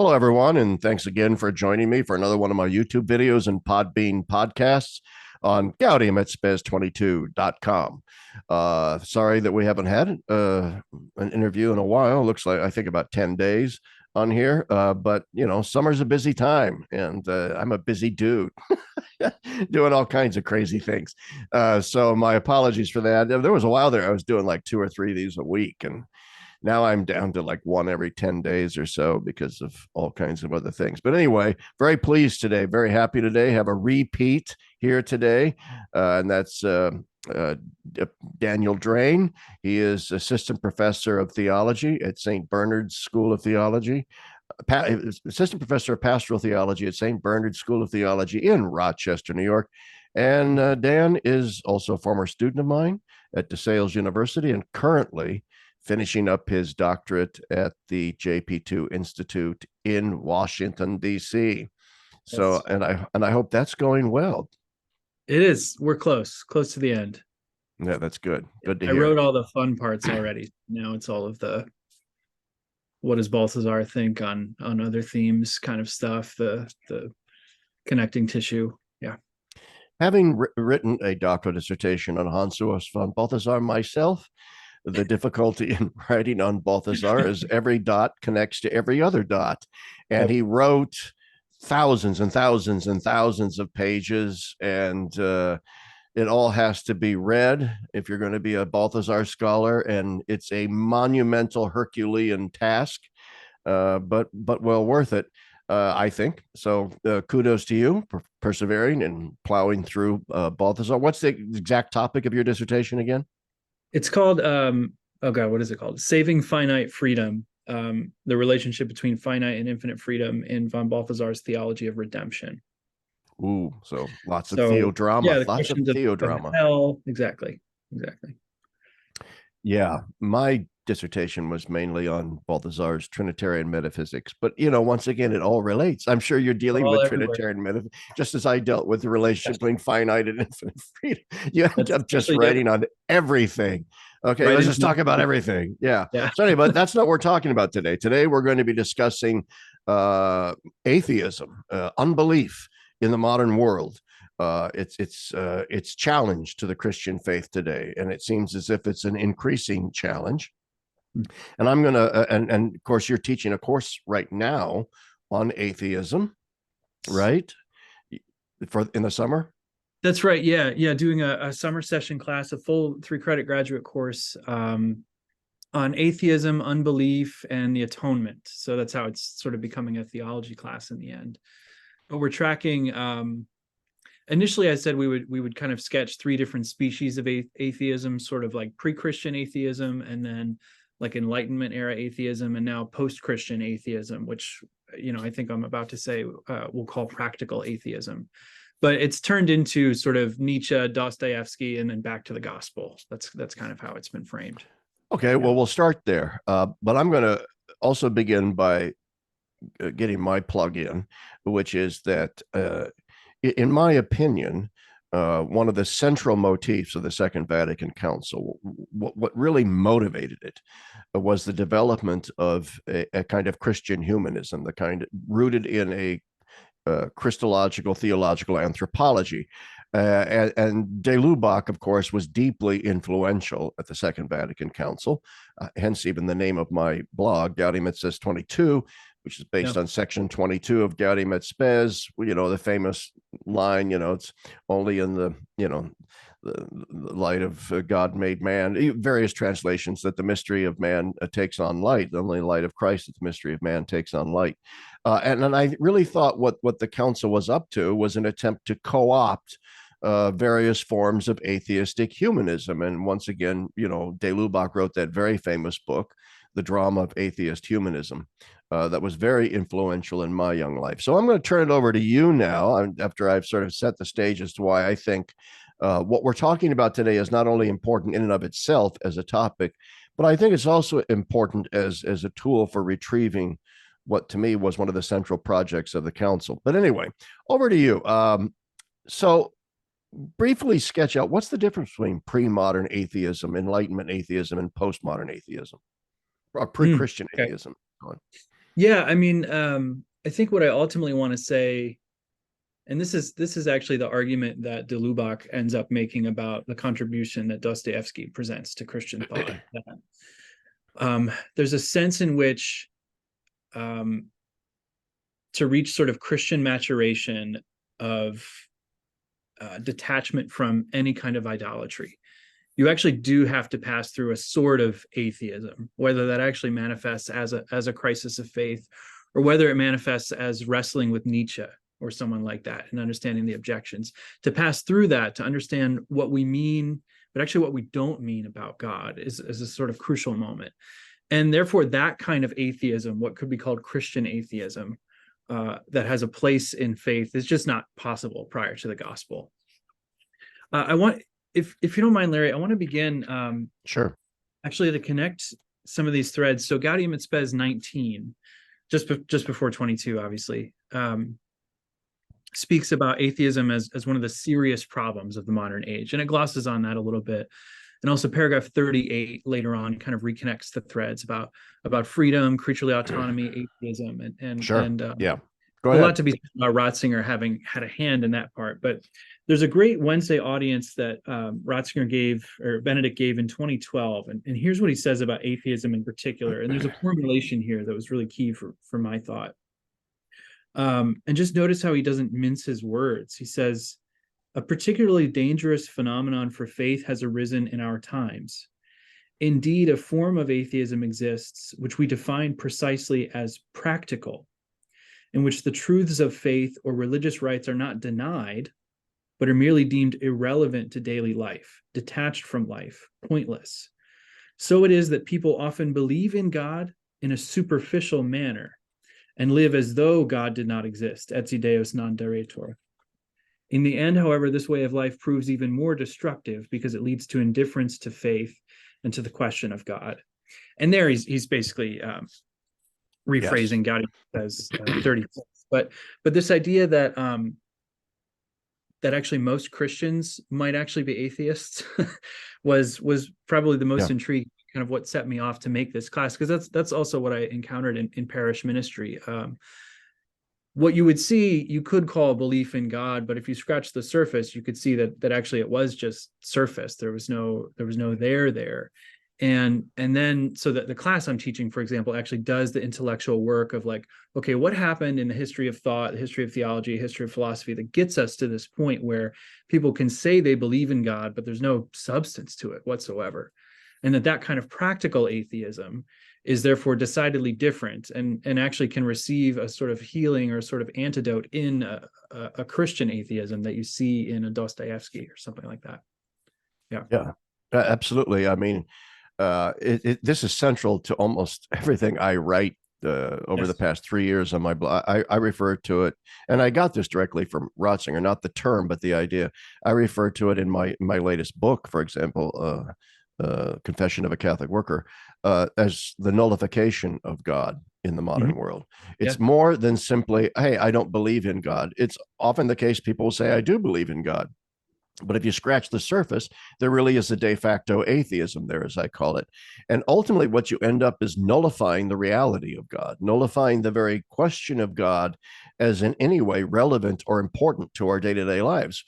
Hello, everyone, and thanks again for joining me for another one of my YouTube videos and Podbean podcasts on gaudium@spez22.com. Sorry that we haven't had an interview in a while. Looks like I think about 10 days on here, but summer's a busy time, and I'm a busy dude doing all kinds of crazy things. So my apologies for that. There was a while there I was doing like 2 or 3 of these a week, and now I'm down to like one every 10 days or so because of all kinds of other things. But anyway, very pleased today, very happy today. Have a repeat here today, and that's Daniel Drain. He is assistant professor of theology at St. Bernard's School of Theology, assistant professor of pastoral theology at St. Bernard's School of Theology in Rochester, New York. And Dan is also a former student of mine at DeSales University and currently finishing up his doctorate at the JP2 Institute in Washington, D.C. So, and I hope that's going well. It is. We're close to the end. Yeah, that's good. Good to hear. I wrote all the fun parts already. Now it's all of the what does Balthazar think on other themes kind of stuff, the connecting tissue. Yeah. Having written a doctoral dissertation on Hans von Balthasar myself, the difficulty in writing on Balthasar is every dot connects to every other dot. And he wrote thousands and thousands and thousands of pages, and it all has to be read if you're going to be a Balthasar scholar. And it's a monumental Herculean task, but well worth it, I think. So kudos to you for persevering and plowing through Balthasar. What's the exact topic of your dissertation again? It's called what is it called? Saving Finite Freedom. The relationship between finite and infinite freedom in von Balthasar's theology of redemption. Ooh, so lots of theodrama. Yeah, lots of theodrama. Hell, exactly. Yeah, my dissertation was mainly on Balthasar's Trinitarian metaphysics, but once again, it all relates. I'm sure you're dealing with Trinitarian metaphysics, just as I dealt with the relationship between finite and infinite freedom. You end up just writing on everything. Okay, let's just talk about everything. Yeah. So anyway, but that's not what we're talking about today. Today, we're going to be discussing atheism, unbelief in the modern world. It's challenge to the Christian faith today, and it seems as if it's an increasing challenge. And I'm gonna, and of course, you're teaching a course right now on atheism, right? In the summer. That's right. Yeah. Doing a summer session class, a full 3-credit graduate course on atheism, unbelief, and the atonement. So that's how it's sort of becoming a theology class in the end. But we're tracking. Initially, I said we would kind of sketch 3 different species of atheism, sort of like pre-Christian atheism, and then like Enlightenment era atheism, and now post-Christian atheism, which I think I'm about to say we'll call practical atheism. But it's turned into sort of Nietzsche, Dostoevsky, and then back to the gospel. That's kind of how it's been framed. Okay, well, we'll start there. But I'm going to also begin by getting my plug in, which is that in my opinion, one of the central motifs of the Second Vatican Council, what really motivated it, was the development of a kind of Christian humanism, the kind rooted in a Christological theological anthropology. And de Lubac, of course, was deeply influential at the Second Vatican Council, hence even the name of my blog, Gaudium et Spes 22, which is based on section 22 of Gaudium et Spes. The famous line, it's only in the light of God made man, various translations, that the mystery of man takes on light, only the light of Christ that the mystery of man takes on light. And I really thought what the council was up to was an attempt to co-opt various forms of atheistic humanism. And once again, de Lubac wrote that very famous book, The Drama of Atheist Humanism, that was very influential in my young life. So I'm going to turn it over to you now, after I've sort of set the stage as to why I think what we're talking about today is not only important in and of itself as a topic, but I think it's also important as a tool for retrieving what to me was one of the central projects of the council. But anyway, over to you. So briefly sketch out what's the difference between pre-modern atheism, Enlightenment atheism, and postmodern atheism, or pre-Christian atheism. Yeah, I mean, I think what I ultimately want to say, and this is actually the argument that de Lubac ends up making about the contribution that Dostoevsky presents to Christian thought. There's a sense in which um, to reach sort of Christian maturation of detachment from any kind of idolatry, you actually do have to pass through a sort of atheism, whether that actually manifests as a crisis of faith, or whether it manifests as wrestling with Nietzsche or someone like that and understanding the objections. To pass through that, to understand what we mean, but actually what we don't mean about God is a sort of crucial moment. And therefore, that kind of atheism, what could be called Christian atheism, that has a place in faith, is just not possible prior to the gospel. I want, if you don't mind, Larry, I want to begin Sure. actually to connect some of these threads. So Gaudium et Spes 19, just before 22, obviously, speaks about atheism as one of the serious problems of the modern age, and it glosses on that a little bit. And also paragraph 38 later on kind of reconnects the threads about freedom, creaturely autonomy, atheism, Sure. and Yeah. Go a lot ahead. to be said about Ratzinger having had a hand in that part. But there's a great Wednesday audience that Ratzinger gave, or Benedict gave, in 2012. And here's what he says about atheism in particular. And there's a formulation here that was really key for my thought. And just notice how he doesn't mince his words. He says, a particularly dangerous phenomenon for faith has arisen in our times. Indeed, a form of atheism exists, which we define precisely as practical, in which the truths of faith or religious rites are not denied, but are merely deemed irrelevant to daily life, detached from life, pointless. So it is that people often believe in God in a superficial manner and live as though God did not exist, etsi Deus non daretur. In the end, however, this way of life proves even more destructive because it leads to indifference to faith and to the question of God. And there he's basically Yes. rephrasing Gaudium as 36. But this idea that that actually most Christians might actually be atheists was probably the most Yeah. intriguing, kind of what set me off to make this class, because that's also what I encountered in parish ministry. What you would see, you could call belief in God, but if you scratch the surface, you could see that actually it was just surface. There was no there. And then so that the class I'm teaching, for example, actually does the intellectual work of like, okay, what happened in the history of thought, the history of theology, history of philosophy that gets us to this point where people can say they believe in God, but there's no substance to it whatsoever. And that kind of practical atheism is therefore decidedly different, and actually can receive a sort of healing or sort of antidote in a Christian atheism that you see in a Dostoevsky or something like that. Yeah. Yeah. Absolutely. I mean, this is central to almost everything I write over the Yes. past 3 years on my blog. I refer to it, and I got this directly from Ratzinger, not the term, but the idea. I refer to it in my latest book, for example, Confession of a Catholic Worker, as the nullification of God in the modern Mm-hmm. world. Yeah. It's more than simply, hey, I don't believe in God. It's often the case people will say, I do believe in God. But if you scratch the surface, there really is a de facto atheism there, as I call it. And ultimately, what you end up is nullifying the reality of God, nullifying the very question of God as in any way relevant or important to our day-to-day lives.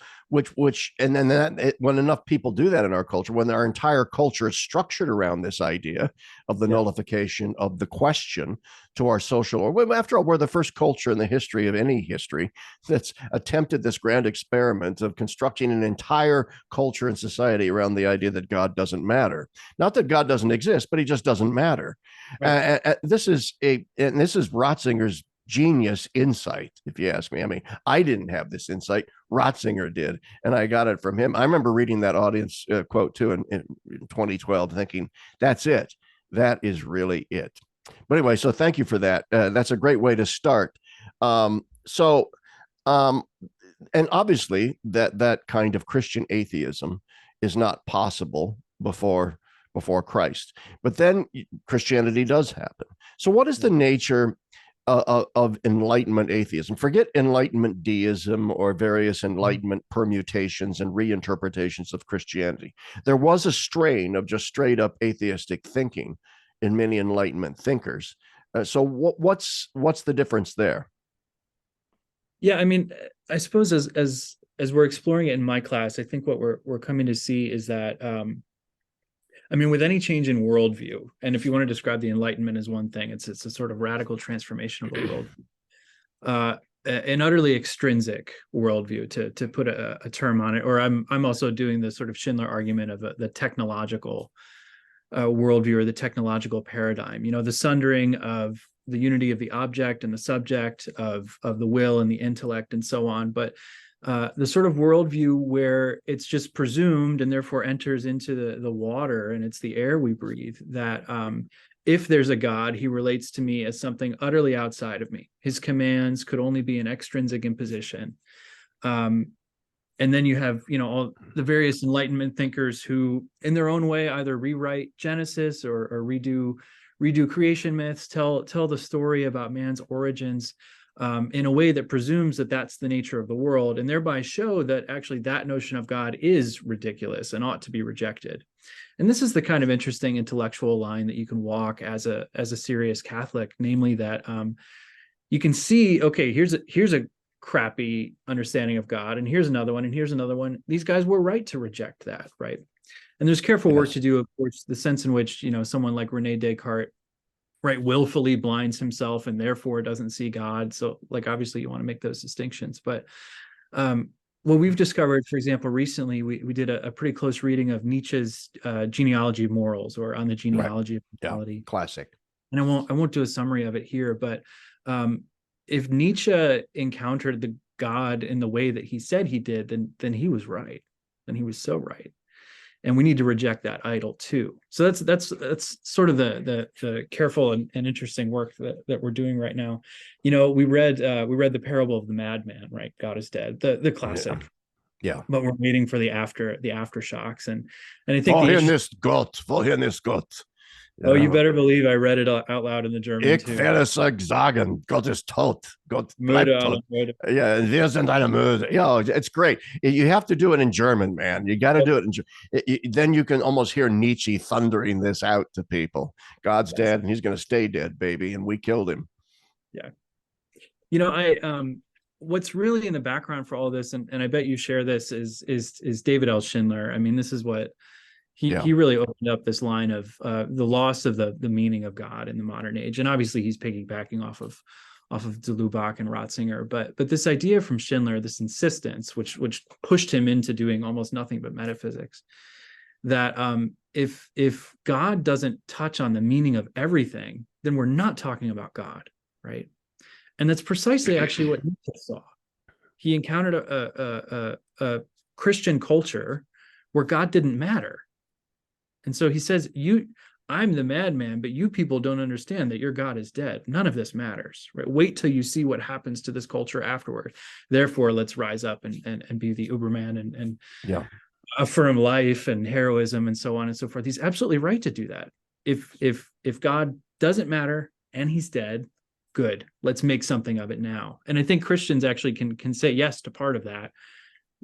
And then when enough people do that in our culture, when our entire culture is structured around this idea of the Yeah. nullification of the question to our social, or after all, we're the first culture in the history of any history that's attempted this grand experiment of constructing an entire culture and society around the idea that God doesn't matter. Not that God doesn't exist, but he just doesn't matter. Right. This is Ratzinger's genius insight, if you ask me. I mean, I didn't have this insight. Ratzinger did, and I got it from him. I remember reading that audience quote too in 2012, thinking, that's it. That is really it. But anyway, so thank you for that. That's a great way to start. So um, and obviously that kind of Christian atheism is not possible before Christ. But then Christianity does happen. So what is the nature of Enlightenment atheism? Forget Enlightenment deism or various Enlightenment permutations and reinterpretations of Christianity. There was a strain of just straight up atheistic thinking in many Enlightenment thinkers. So what's the difference there? Yeah, I mean, I suppose as we're exploring it in my class, I think what we're coming to see is that I mean, with any change in worldview, and if you want to describe the Enlightenment as one thing, it's a sort of radical transformation of the world. An utterly extrinsic worldview, to put a term on it, or I'm also doing the sort of Schindler argument of the technological worldview or the technological paradigm. You know, the sundering of the unity of the object and the subject, of the will and the intellect, and so on. But the sort of worldview where it's just presumed and therefore enters into the water and it's the air we breathe, that if there's a God, he relates to me as something utterly outside of me. His commands could only be an extrinsic imposition. And then you have, you know, all the various Enlightenment thinkers who, in their own way, either rewrite Genesis or redo creation myths, tell the story about man's origins in a way that presumes that that's the nature of the world, and thereby show that actually that notion of God is ridiculous and ought to be rejected. And this is the kind of interesting intellectual line that you can walk as a serious Catholic, namely that you can see, okay, here's a crappy understanding of God, and here's another one, and here's another one. These guys were right to reject that, right? And there's careful work to do, of course, the sense in which, you know, someone like Rene Descartes, right, willfully blinds himself and therefore doesn't see God. So, like, obviously you want to make those distinctions. But what we've discovered, for example, recently, we did a pretty close reading of Nietzsche's Genealogy of Morals, or On the Genealogy of Morality. Classic. And I won't do a summary of it here, but if Nietzsche encountered the God in the way that he said he did, then he was right. Then he was so right. And we need to reject that idol too. So that's sort of the careful and interesting work that we're doing right now. You know, we read the parable of the madman, right? God is dead, the classic. Yeah. But we're waiting for the aftershocks, and I think Wohin ist Gott? Wohin ist Gott? Oh, you better believe I read it out loud in the German Ich too. werde sagen, Gott ist tot. Gott bleibt tot. Yeah, wir sind eine Mörder. Yeah, it's great. You have to do it in German, man. You got to do it in German. Then you can almost hear Nietzsche thundering this out to people. God's dead, and he's going to stay dead, baby, and we killed him. Yeah. You know, what's really in the background for all this, and I bet you share this, is David L. Schindler. I mean, this is what he really opened up this line of the loss of the meaning of God in the modern age. And obviously he's piggybacking off of de Lubac and Ratzinger, but this idea from Schindler, this insistence, which pushed him into doing almost nothing but metaphysics, that if God doesn't touch on the meaning of everything, then we're not talking about God, right? And that's precisely actually what Nietzsche saw. He encountered a Christian culture where God didn't matter. And so he says, I'm the madman, but you people don't understand that your God is dead. None of this matters, right? Wait till you see what happens to this culture afterward. Therefore, let's rise up and be the Uberman and affirm life and heroism and so on and so forth. He's absolutely right to do that. If God doesn't matter and he's dead, good. Let's make something of it now. And I think Christians actually can say yes to part of that.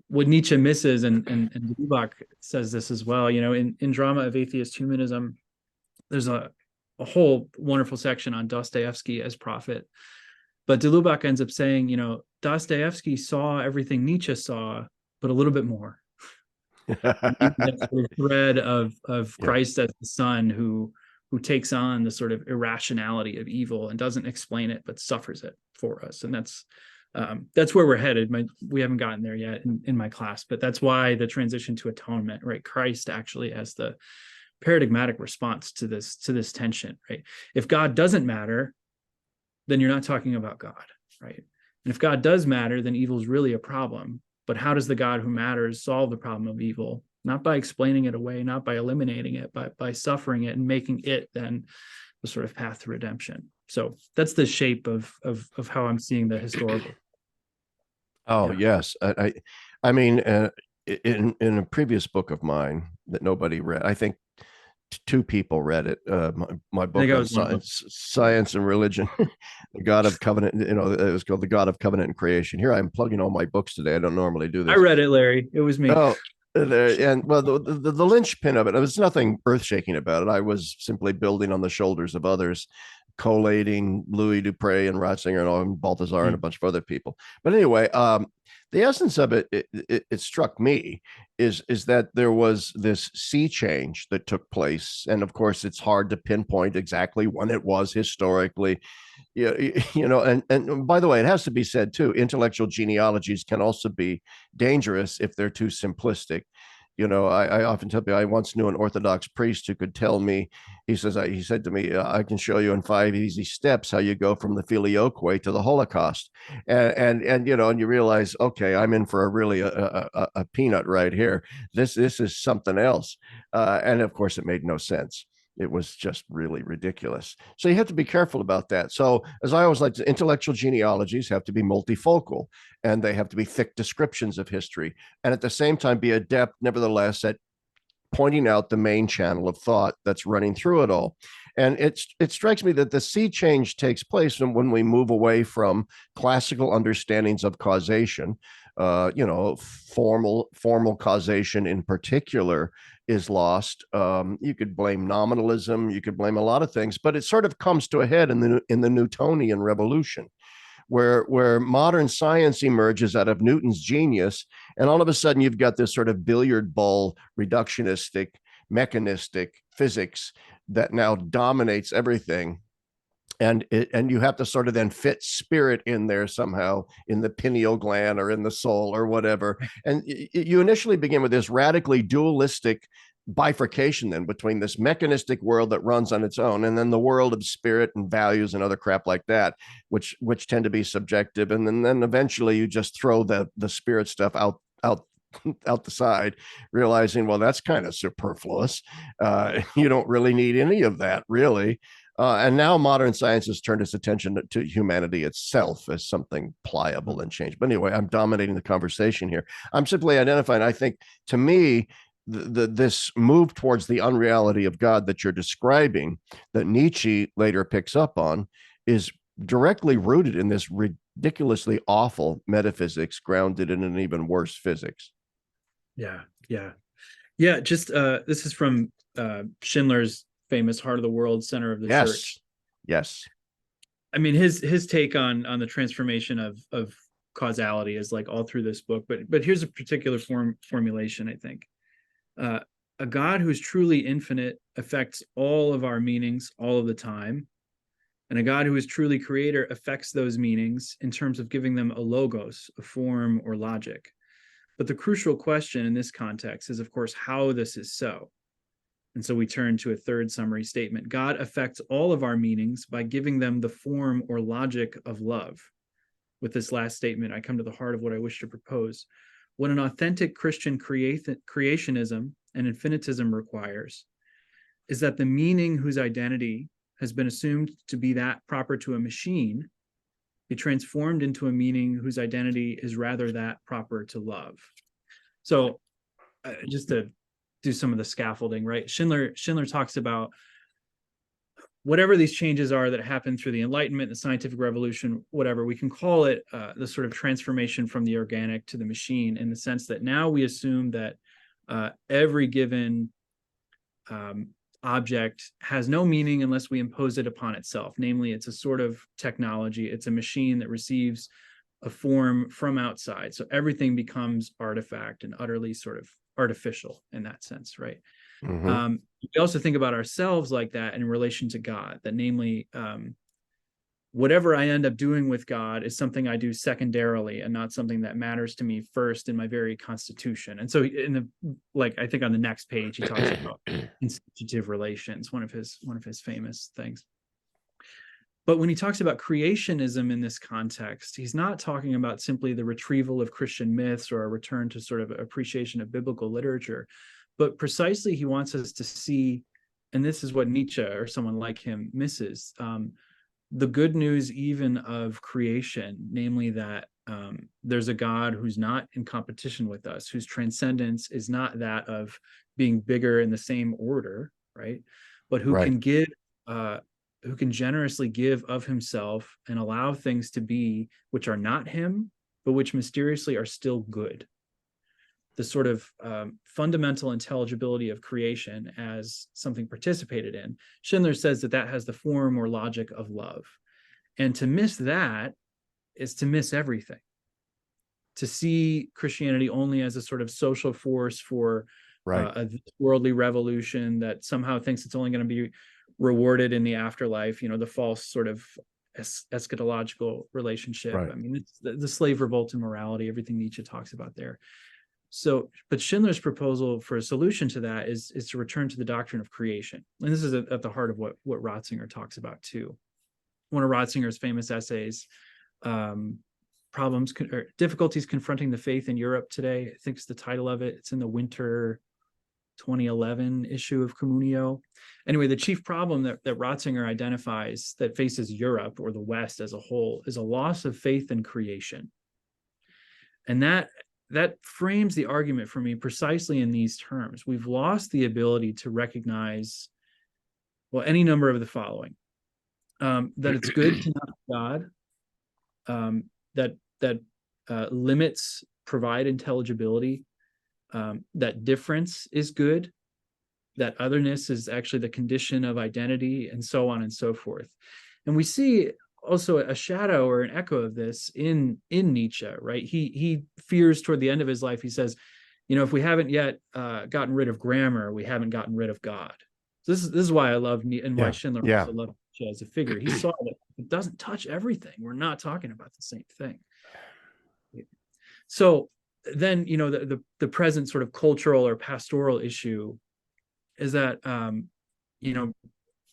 What Nietzsche misses, and Lubac says this as well, you know, in Drama of Atheist Humanism, there's a whole wonderful section on Dostoevsky as prophet. But de Lubac ends up saying, you know, Dostoevsky saw everything Nietzsche saw, but a little bit more. That sort of thread of Christ as the Son who takes on the sort of irrationality of evil and doesn't explain it, but suffers it for us. And that's where we're headed. We haven't gotten there yet in my class, but that's why the transition to atonement, right? Christ actually as the paradigmatic response to this tension, right? If God doesn't matter, then you're not talking about God, right? And if God does matter, then evil is really a problem. But how does the God who matters solve the problem of evil? Not by explaining it away, not by eliminating it, but by suffering it and making it then the sort of path to redemption. So that's the shape of how I'm seeing the historical. Oh, yes. I mean, in a previous book of mine that nobody read, I think two people read it. My book on science and religion, the God of Covenant. You know, it was called The God of Covenant and Creation. Here I'm plugging all my books today. I don't normally do this. I read it, Larry. It was me. Oh, and well, the linchpin of it, there was nothing earth-shaking about it. I was simply building on the shoulders of others collating Louis Dupre and Ratzinger and Balthazar and a bunch of other people. But anyway, the essence of it struck me is that there was this sea change that took place, and of course, it's hard to pinpoint exactly when it was historically. Yeah, and by the way, it has to be said too, intellectual genealogies can also be dangerous if they're too simplistic. I often tell people I once knew an Orthodox priest who could tell me, he said to me, I can show you in 5 easy steps how you go from the filioque to the Holocaust. And you realize, okay, I'm in for a peanut right here. This is something else. And of course, it made no sense. It was just really ridiculous. So you have to be careful about that. So, as I always like to, intellectual genealogies have to be multifocal, and they have to be thick descriptions of history, and at the same time be adept, nevertheless, at pointing out the main channel of thought that's running through it all. And it strikes me that the sea change takes place when we move away from classical understandings of causation. Formal causation in particular is lost. You could blame nominalism, you could blame a lot of things, but it sort of comes to a head in the Newtonian revolution, where modern science emerges out of Newton's genius, and all of a sudden you've got this sort of billiard ball reductionistic mechanistic physics that now dominates everything. And you have to sort of then fit spirit in there somehow, in the pineal gland or in the soul or whatever. And you initially begin with this radically dualistic bifurcation then between this mechanistic world that runs on its own and then the world of spirit and values and other crap like that, which tend to be subjective. And then eventually you just throw the spirit stuff out the side, realizing, well, that's kind of superfluous. You don't really need any of that, really. And now modern science has turned its attention to humanity itself as something pliable and changed. But anyway, I'm dominating the conversation here. I'm simply identifying, I think, to me, this move towards the unreality of God that you're describing, that Nietzsche later picks up on, is directly rooted in this ridiculously awful metaphysics grounded in an even worse physics. Yeah. Just this is from Schindler's famous Heart of the World, Center of the Church. Yes. I mean, his take on the transformation of causality is like all through this book, but here's a particular formulation, I think. A God who's truly infinite affects all of our meanings all of the time. And a God who is truly creator affects those meanings in terms of giving them a logos, a form, or logic. But the crucial question in this context is, of course, how this is so. And so we turn to a third summary statement. God affects all of our meanings by giving them the form or logic of love. With this last statement, I come to the heart of what I wish to propose. What an authentic Christian creationism and infinitism requires is that the meaning whose identity has been assumed to be that proper to a machine be transformed into a meaning whose identity is rather that proper to love. So just to do some of the scaffolding, right? Schindler talks about whatever these changes are that happen through the Enlightenment, the scientific revolution, whatever, we can call it the sort of transformation from the organic to the machine, in the sense that now we assume that every given object has no meaning unless we impose it upon itself. Namely, it's a sort of technology. It's a machine that receives a form from outside. So everything becomes artifact and utterly sort of artificial in that sense, right? Mm-hmm. We also think about ourselves like that in relation to God, that namely, whatever I end up doing with God is something I do secondarily and not something that matters to me first in my very constitution. And so I think on the next page, he talks about institutive relations, one of his famous things. But when he talks about creationism in this context, he's not talking about simply the retrieval of Christian myths or a return to sort of appreciation of biblical literature, but precisely he wants us to see, and this is what Nietzsche or someone like him misses, the good news even of creation, namely that there's a God who's not in competition with us, whose transcendence is not that of being bigger in the same order, right? But who can give, who can generously give of himself and allow things to be which are not him, but which mysteriously are still good. the sort of fundamental intelligibility of creation as something participated in. Schindler says that that has the form or logic of love. And to miss that is to miss everything. To see Christianity only as a sort of social force for a worldly revolution that somehow thinks it's only going to be rewarded in the afterlife, the false sort of eschatological relationship. Right. I mean, it's the slave revolt and morality, everything Nietzsche talks about there. So, but Schindler's proposal for a solution to that is to return to the doctrine of creation. And this is at the heart of what Ratzinger talks about too. One of Ratzinger's famous essays, difficulties confronting the faith in Europe today, I think is the title of it. It's in the winter 2011 issue of Communio. Anyway, the chief problem that Ratzinger identifies that faces Europe or the West as a whole is a loss of faith in creation. And that frames the argument for me precisely in these terms. We've lost the ability to recognize, well, any number of the following. That it's good to not God, that limits provide intelligibility, that difference is good, that otherness is actually the condition of identity, and so on and so forth. And we see also a shadow or an echo of this in Nietzsche, right? He fears toward the end of his life, he says, if we haven't yet gotten rid of grammar, we haven't gotten rid of God. So this is why I love and why Schindler also loved Nietzsche as a figure. He saw that it doesn't touch everything. We're not talking about the same thing. So then, the present sort of cultural or pastoral issue is that,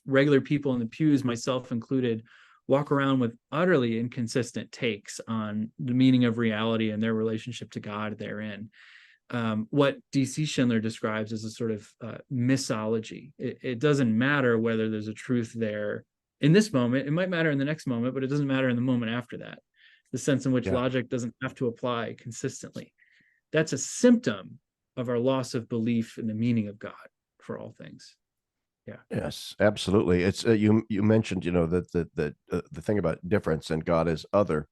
regular people in the pews, myself included, walk around with utterly inconsistent takes on the meaning of reality and their relationship to God therein. What D.C. Schindler describes as a sort of misology. It doesn't matter whether there's a truth there in this moment. It might matter in the next moment, but it doesn't matter in the moment after that. The sense in which logic doesn't have to apply consistently. That's a symptom of our loss of belief in the meaning of God for all things. Yeah. Yes, absolutely. It's you mentioned, that the thing about difference and God is other.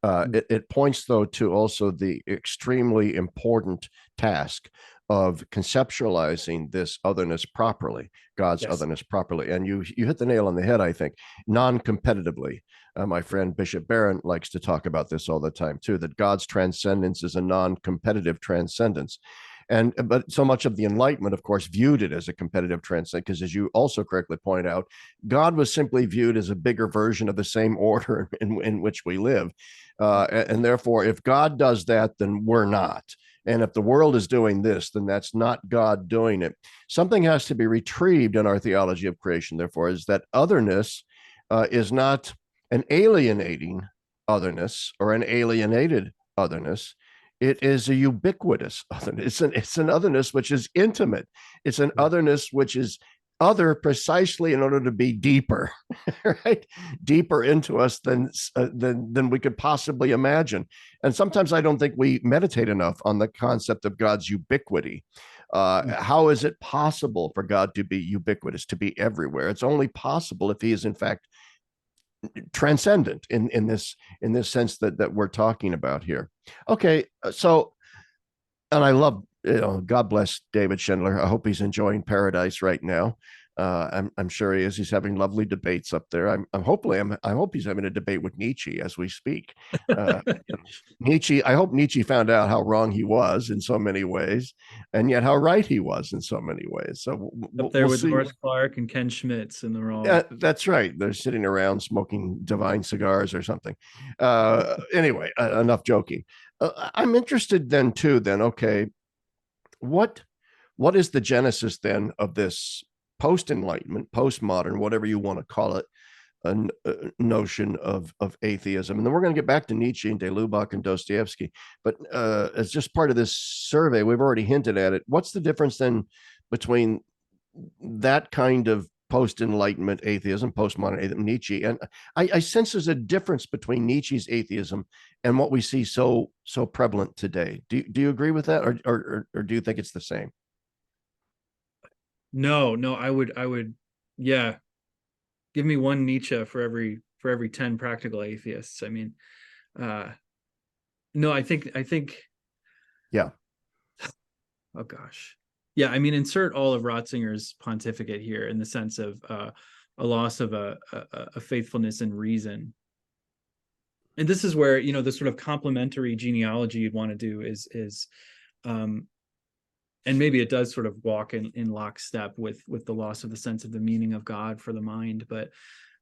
It points though to also the extremely important task of conceptualizing this otherness properly, God's otherness properly. And you hit the nail on the head, I think, non-competitively. My friend Bishop Barron likes to talk about this all the time too, that God's transcendence is a non-competitive transcendence. But so much of the Enlightenment, of course, viewed it as a competitive transcendence, because as you also correctly point out, God was simply viewed as a bigger version of the same order in which we live. And therefore, if God does that, then we're not. And if the world is doing this, then that's not God doing it. Something has to be retrieved in our theology of creation, therefore, is that otherness is not an alienating otherness or an alienated otherness. It is a ubiquitous otherness. It's an otherness which is intimate. It's an otherness which is other precisely in order to be deeper, right? Deeper into us than we could possibly imagine. And sometimes I don't think we meditate enough on the concept of God's ubiquity. How is it possible for God to be ubiquitous, to be everywhere? It's only possible if he is in fact transcendent in this sense that we're talking about here. Okay, so, and I love, God bless David Schindler. I hope he's enjoying paradise right now. I'm sure he is. He's having lovely debates up there. I hope he's having a debate with Nietzsche as we speak. Nietzsche. I hope Nietzsche found out how wrong he was in so many ways, and yet how right he was in so many ways. So up there with North Clark and Ken Schmitz, and they're all. Yeah, that's right. They're sitting around smoking divine cigars or something. Anyway, enough joking. I'm interested then too. Then okay, what is the genesis then of this post-enlightenment, postmodern, whatever you want to call it, a notion of atheism? And then we're going to get back to Nietzsche and de Lubac and Dostoevsky. But as just part of this survey, we've already hinted at it. What's the difference then between that kind of post-enlightenment atheism, postmodern atheism, Nietzsche? And I sense there's a difference between Nietzsche's atheism and what we see so prevalent today. Do you agree with that, or do you think it's the same? No, I would, yeah. Give me one Nietzsche for every 10 practical atheists. I mean, no, I think, yeah. Oh gosh. Yeah, I mean, insert all of Ratzinger's pontificate here in the sense of a loss of a faithfulness in reason. And this is where, the sort of complementary genealogy you'd want to do is and maybe it does sort of walk in lockstep with the loss of the sense of the meaning of God for the mind, but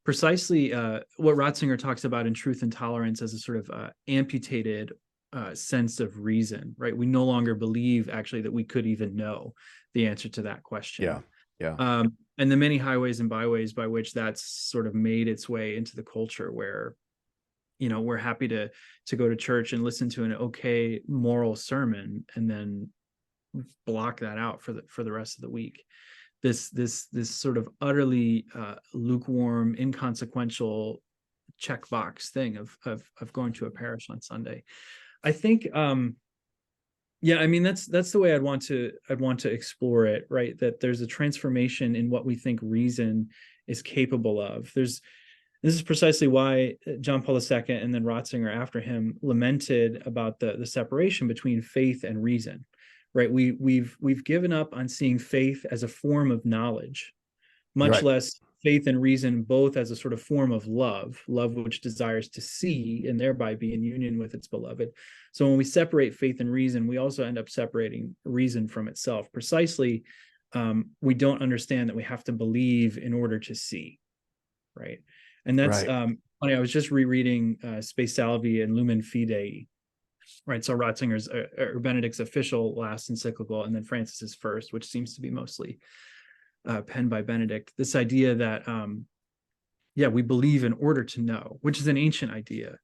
precisely what Ratzinger talks about in Truth and Tolerance as a sort of amputated sense of reason, right? We no longer believe actually that we could even know the answer to that question. Yeah, yeah. And the many highways and byways by which that's sort of made its way into the culture, where we're happy to go to church and listen to an okay moral sermon and then block that out for the rest of the week. This sort of utterly lukewarm, inconsequential checkbox thing of going to a parish on Sunday. I think yeah, I mean, that's the way I'd want to explore it, right? That there's a transformation in what we think reason is capable of. This is precisely why John Paul II and then Ratzinger after him lamented about the separation between faith and reason, right? We've given up on seeing faith as a form of knowledge, much less faith and reason both as a sort of form of love which desires to see and thereby be in union with its beloved. So when we separate faith and reason, we also end up separating reason from itself. Precisely, we don't understand that we have to believe in order to see, right? And that's funny. I was just rereading Spe Salvi and Lumen Fidei, right? So Ratzinger's or Benedict's official last encyclical, and then Francis's first, which seems to be mostly penned by Benedict. This idea that we believe in order to know, which is an ancient idea.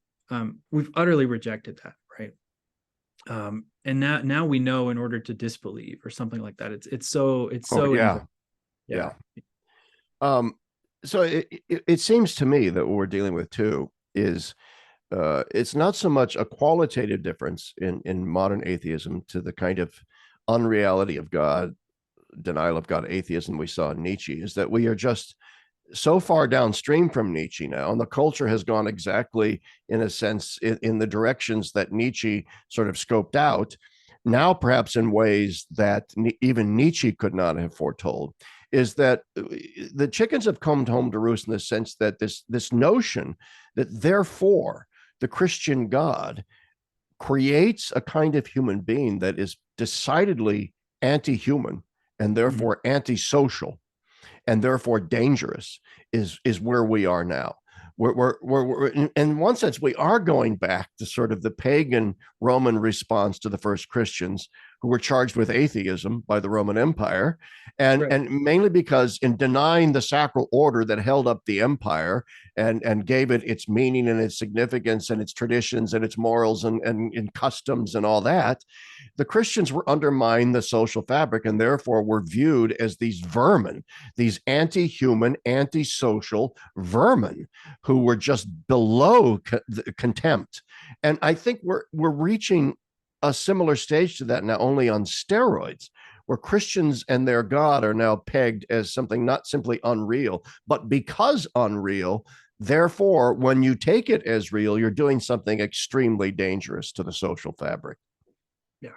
We've utterly rejected that, right? And now we know in order to disbelieve, or something like that. It's so yeah. So it seems to me that what we're dealing with too is it's not so much a qualitative difference in modern atheism to the kind of unreality of God, denial of God atheism we saw in Nietzsche, is that we are just so far downstream from Nietzsche now, and the culture has gone exactly, in a sense, in the directions that Nietzsche sort of scoped out, now perhaps in ways that even Nietzsche could not have foretold, is that the chickens have come home to roost, in the sense that this notion that therefore the Christian God creates a kind of human being that is decidedly anti-human and therefore antisocial and therefore dangerous is where we are now. We're in one sense, we are going back to sort of the pagan Roman response to the first Christians, who were charged with atheism by the Roman Empire, and mainly because in denying the sacral order that held up the empire and gave it its meaning and its significance and its traditions and its morals and customs and all that, the Christians were undermining the social fabric, and therefore were viewed as these vermin, these anti-human, anti-social vermin who were just below contempt. And I think we're reaching a similar stage to that now, only on steroids, where Christians and their God are now pegged as something not simply unreal, but because unreal, therefore, when you take it as real, you're doing something extremely dangerous to the social fabric. Yeah,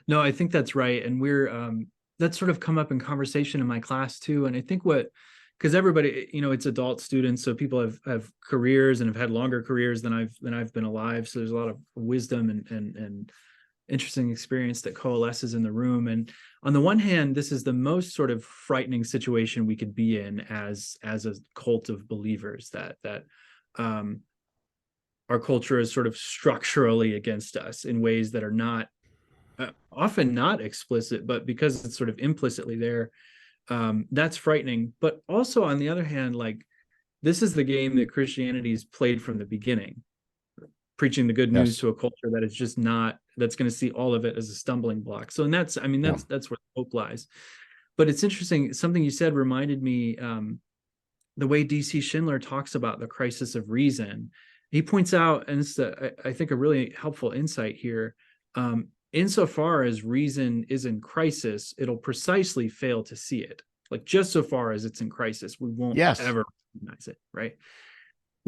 no, I think that's right. And we're that's sort of come up in conversation in my class too. And I think because everybody, it's adult students, so people have careers and have had longer careers than I've been alive. So there's a lot of wisdom and interesting experience that coalesces in the room. And on the one hand, this is the most sort of frightening situation we could be in as a cult of believers, that our culture is sort of structurally against us in ways that are not often not explicit, but because it's sort of implicitly there, that's frightening. But also, on the other hand, like, this is the game that Christianity's played from the beginning, preaching the good news to a culture that is just not, that's going to see all of it as a stumbling block. So, and that's where the hope lies. But it's interesting, something you said reminded me, the way D.C. Schindler talks about the crisis of reason. He points out, and it's I think a really helpful insight here, insofar as reason is in crisis, it'll precisely fail to see it. Like, just so far as it's in crisis, we won't ever recognize it, right?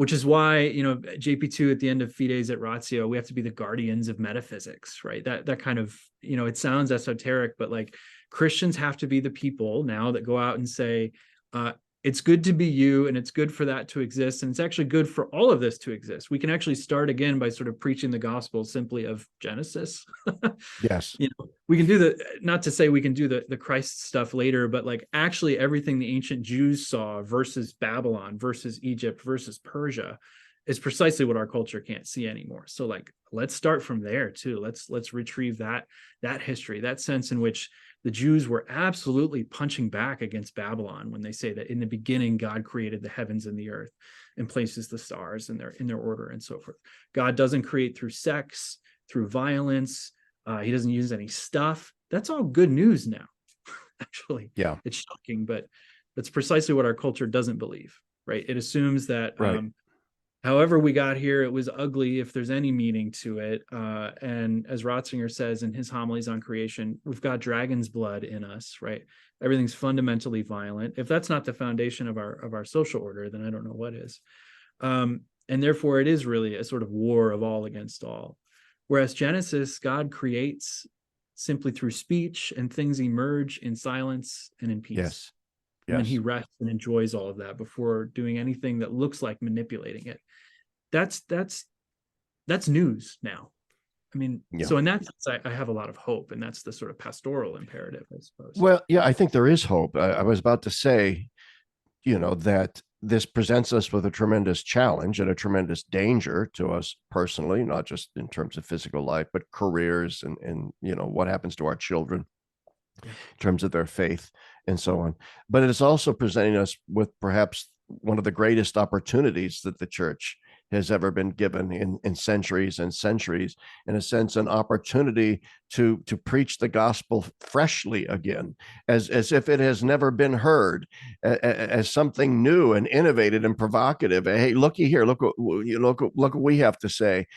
which is why, you know, JP2 at the end of Fides et Ratio, we have to be the guardians of metaphysics, right? That kind of, you know, it sounds esoteric, but like Christians have to be the people now that go out and say, it's good to be you, and it's good for that to exist, and it's actually good for all of this to exist. We can actually start again by sort of preaching the gospel simply of Genesis. Yes. You know, we can do not to say we can do the Christ stuff later, but like actually everything the ancient Jews saw versus Babylon versus Egypt versus Persia is precisely what our culture can't see anymore. So like, let's start from there too. Let's retrieve that history, that sense in which the Jews were absolutely punching back against Babylon when they say that in the beginning God created the heavens and the earth and places the stars in their order and so forth. God doesn't create through sex, through violence. He doesn't use any stuff. That's all good news now. Actually, Yeah. it's shocking, but that's precisely what our culture doesn't believe, right? It assumes that Right. however we got here, it was ugly if there's any meaning to it. And as Ratzinger says in his homilies on creation, we've got dragon's blood in us, right? Everything's fundamentally violent. If that's not the foundation of our social order, then I don't know what is. And therefore, it is really a sort of war of all against all. Whereas Genesis, God creates simply through speech, and things emerge in silence and in peace. Yes. And then Yes. he rests and enjoys all of that before doing anything that looks like manipulating it. That's news now. I mean, Yeah. so in that sense, I have a lot of hope, and that's the sort of pastoral imperative, I suppose. Well, yeah, I think there is hope. I was about to say, you know, that this presents us with a tremendous challenge and a tremendous danger to us personally, not just in terms of physical life, but careers and you know, what happens to our children in terms of their faith and so on. But it is also presenting us with perhaps one of the greatest opportunities that the church has ever been given in centuries and centuries, in a sense, an opportunity to preach the gospel freshly again, as if it has never been heard, as something new and innovative and provocative. Hey, looky here, look what we have to say,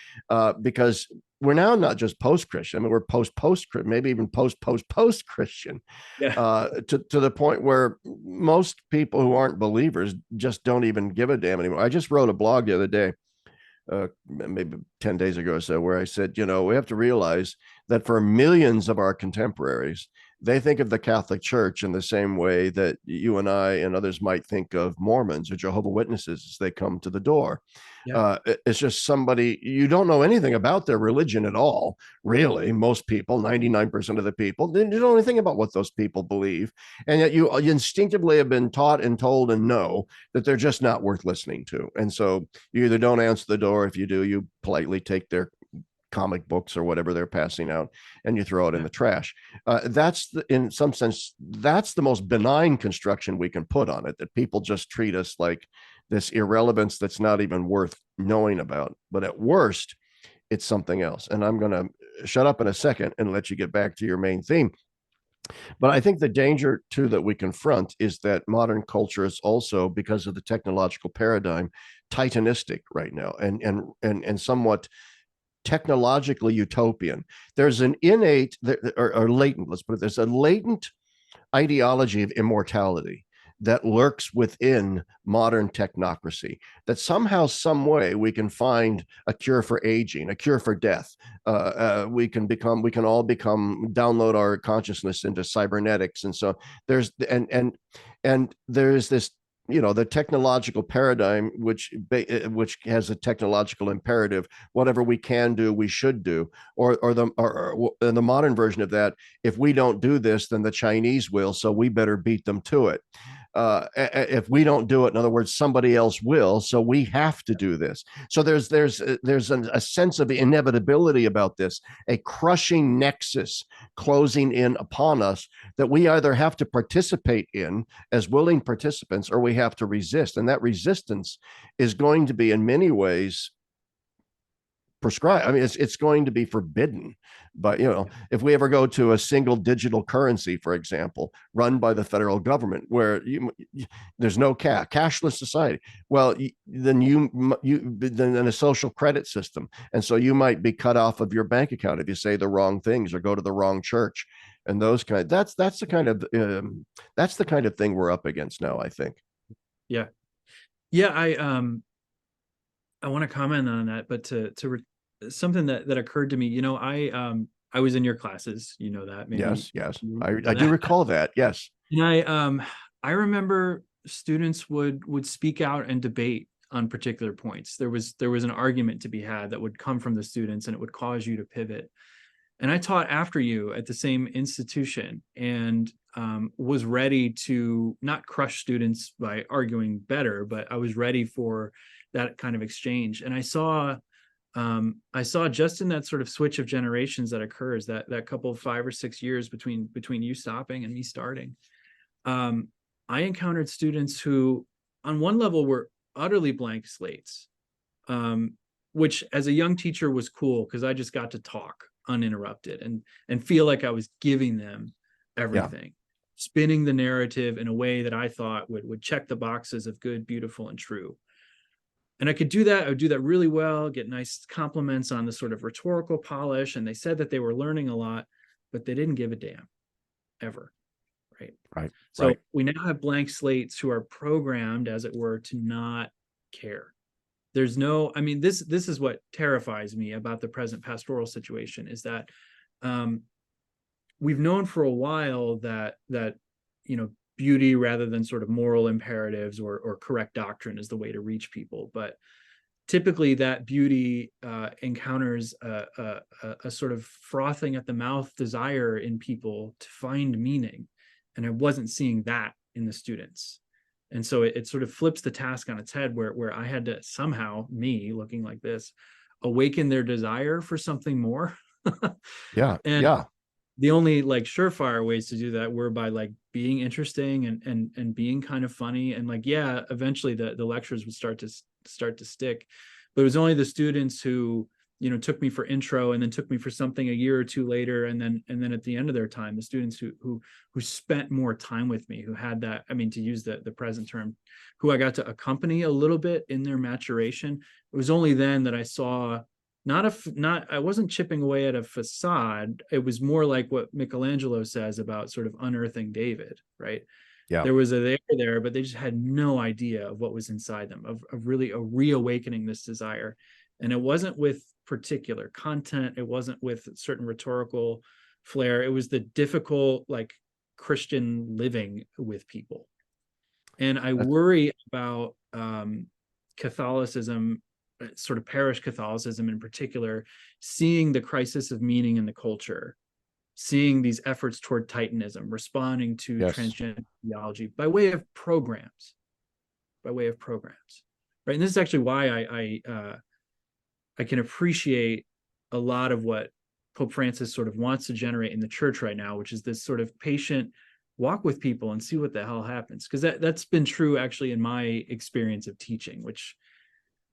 because we're now not just post-Christian. I mean, we're post-Christian, maybe even post-Christian, Yeah. to the point where most people who aren't believers just don't even give a damn anymore. I just wrote a blog the other day, maybe 10 days ago or so, where I said, you know, we have to realize that for millions of our contemporaries, they think of the Catholic Church in the same way that you and I and others might think of Mormons or Jehovah's Witnesses as they come to the door. Yeah. It's just somebody, you don't know anything about their religion at all, really. Most people, 99% of the people, they don't know anything about what those people believe. And yet you instinctively have been taught and told and know that they're just not worth listening to. And so you either don't answer the door. If you do, you politely take their comic books or whatever they're passing out and you throw it in the trash. In some sense, that's the most benign construction we can put on it, that people just treat us like this irrelevance that's not even worth knowing about. But at worst, it's something else. And I'm going to shut up in a second and let you get back to your main theme. But I think the danger too that we confront is that modern culture is also, because of the technological paradigm, titanistic right now, and somewhat technologically utopian. There's an innate or latent, let's put it, there's a latent ideology of immortality that lurks within modern technocracy, that somehow, some way, we can find a cure for aging, a cure for death. We can all download our consciousness into cybernetics. And so there's this, you know, the technological paradigm, which has a technological imperative: whatever we can do, we should do. Or the modern version of that: if we don't do this, then the Chinese will, so we better beat them to it. If we don't do it, in other words, somebody else will, so we have to do this. So there's a sense of inevitability about this, a crushing nexus closing in upon us that we either have to participate in as willing participants, or we have to resist. And that resistance is going to be, in many ways, prescribed. I mean, it's going to be forbidden. But, you know, if we ever go to a single digital currency, for example, run by the federal government, where there's no cashless society, well, then a social credit system, and so you might be cut off of your bank account if you say the wrong things or go to the wrong church, and those kind. That's the kind of thing we're up against now, I think. Yeah. Yeah. I want to comment on that, but something that occurred to me, I was in your classes, that maybe Yes, yes. you know I do that. recall that. Yes. And I remember students would speak out and debate on particular points. There was an argument to be had that would come from the students, and it would cause you to pivot. And I taught after you at the same institution, and was ready to not crush students by arguing better, but I was ready for that kind of exchange. And I saw just in that sort of switch of generations that occurs, that couple of 5 or 6 years between you stopping and me starting, I encountered students who, on one level, were utterly blank slates, which as a young teacher was cool because I just got to talk uninterrupted and feel like I was giving them everything, spinning the narrative in a way that I thought would check the boxes of good, beautiful, and true. And I could do that. I would do that really well, get nice compliments on the sort of rhetorical polish. And they said that they were learning a lot, but they didn't give a damn ever. Right. Right. So Right. we now have blank slates who are programmed, as it were, to not care. There's no, I mean, this is what terrifies me about the present pastoral situation, is that we've known for a while that beauty rather than sort of moral imperatives or correct doctrine is the way to reach people. But typically that beauty encounters a sort of frothing at the mouth desire in people to find meaning. And I wasn't seeing that in the students. And so it sort of flips the task on its head, where I had to somehow, me looking like this, awaken their desire for something more. Yeah. And Yeah. the only surefire ways to do that were by being interesting and being kind of funny. And eventually the lectures would start to stick. But it was only the students who took me for intro and then took me for something a year or two later, and then at the end of their time, the students who spent more time with me, who had that, I mean, to use the present term, who I got to accompany a little bit in their maturation. It was only then that I saw I wasn't chipping away at a facade. It was more like what Michelangelo says about sort of unearthing David, right? Yeah. There was a there, but they just had no idea of what was inside them, of really reawakening this desire. And it wasn't with particular content. It wasn't with certain rhetorical flair. It was the difficult, Christian living with people. And I worry about Catholicism, sort of parish Catholicism in particular, seeing the crisis of meaning in the culture, seeing these efforts toward Titanism, responding to transgender theology by way of programs, right? And this is actually why I can appreciate a lot of what Pope Francis sort of wants to generate in the church right now, which is this sort of patient walk with people and see what the hell happens. Because that's been true actually in my experience of teaching, which,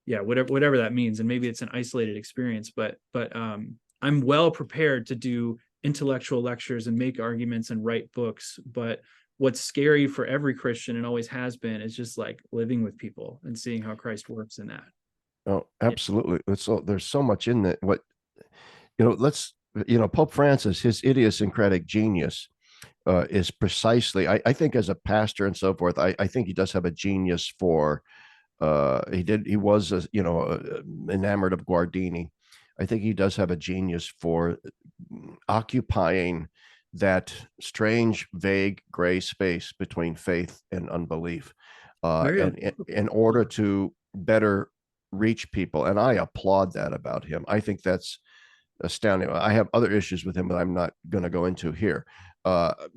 whatever that means, and maybe it's an isolated experience, but I'm well prepared to do intellectual lectures and make arguments and write books. But what's scary for every Christian, and always has been, is just living with people and seeing how Christ works in that. Oh, absolutely. There's so much in that. Pope Francis, his idiosyncratic genius is precisely, I think, as a pastor and so forth, I think he does have a genius for, he was, enamored of Guardini. I think he does have a genius for occupying that strange, vague, gray space between faith and unbelief, and in order to better reach people. And I applaud that about him. I think that's astounding. I have other issues with him that I'm not going to go into here. But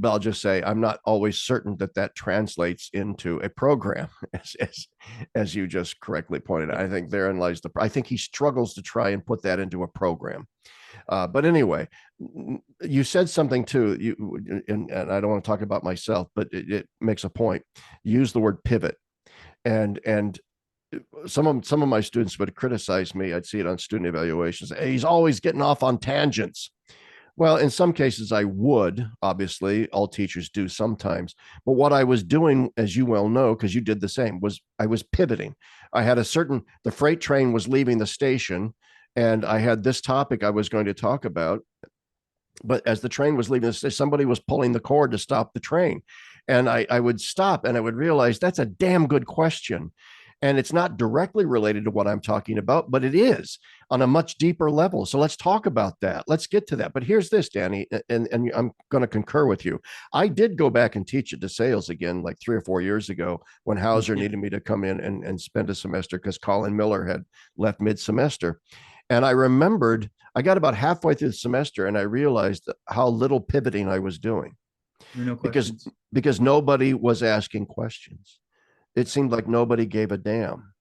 I'll just say I'm not always certain that translates into a program, as you just correctly pointed out. I think therein lies I think he struggles to try and put that into a program. But anyway, you said something too, and I don't want to talk about myself, but it makes a point. You use the word pivot, and some of my students would criticize me. I'd see it on student evaluations. Hey, he's always getting off on tangents. Well, in some cases I would, obviously, all teachers do sometimes. But what I was doing, as you well know, because you did the same, was I was pivoting. I had the freight train was leaving the station, and I had this topic I was going to talk about. But as the train was leaving, somebody was pulling the cord to stop the train. And I would stop and I would realize that's a damn good question. And it's not directly related to what I'm talking about, but it is on a much deeper level. So let's talk about that. Let's get to that. But here's this, Danny, and I'm going to concur with you. I did go back and teach at DeSales again, like 3 or 4 years ago, when Hauser needed me to come in and spend a semester because Colin Miller had left mid-semester. And I remembered I got about halfway through the semester and I realized how little pivoting I was doing. No because questions. because nobody was asking questions. It seemed like nobody gave a damn.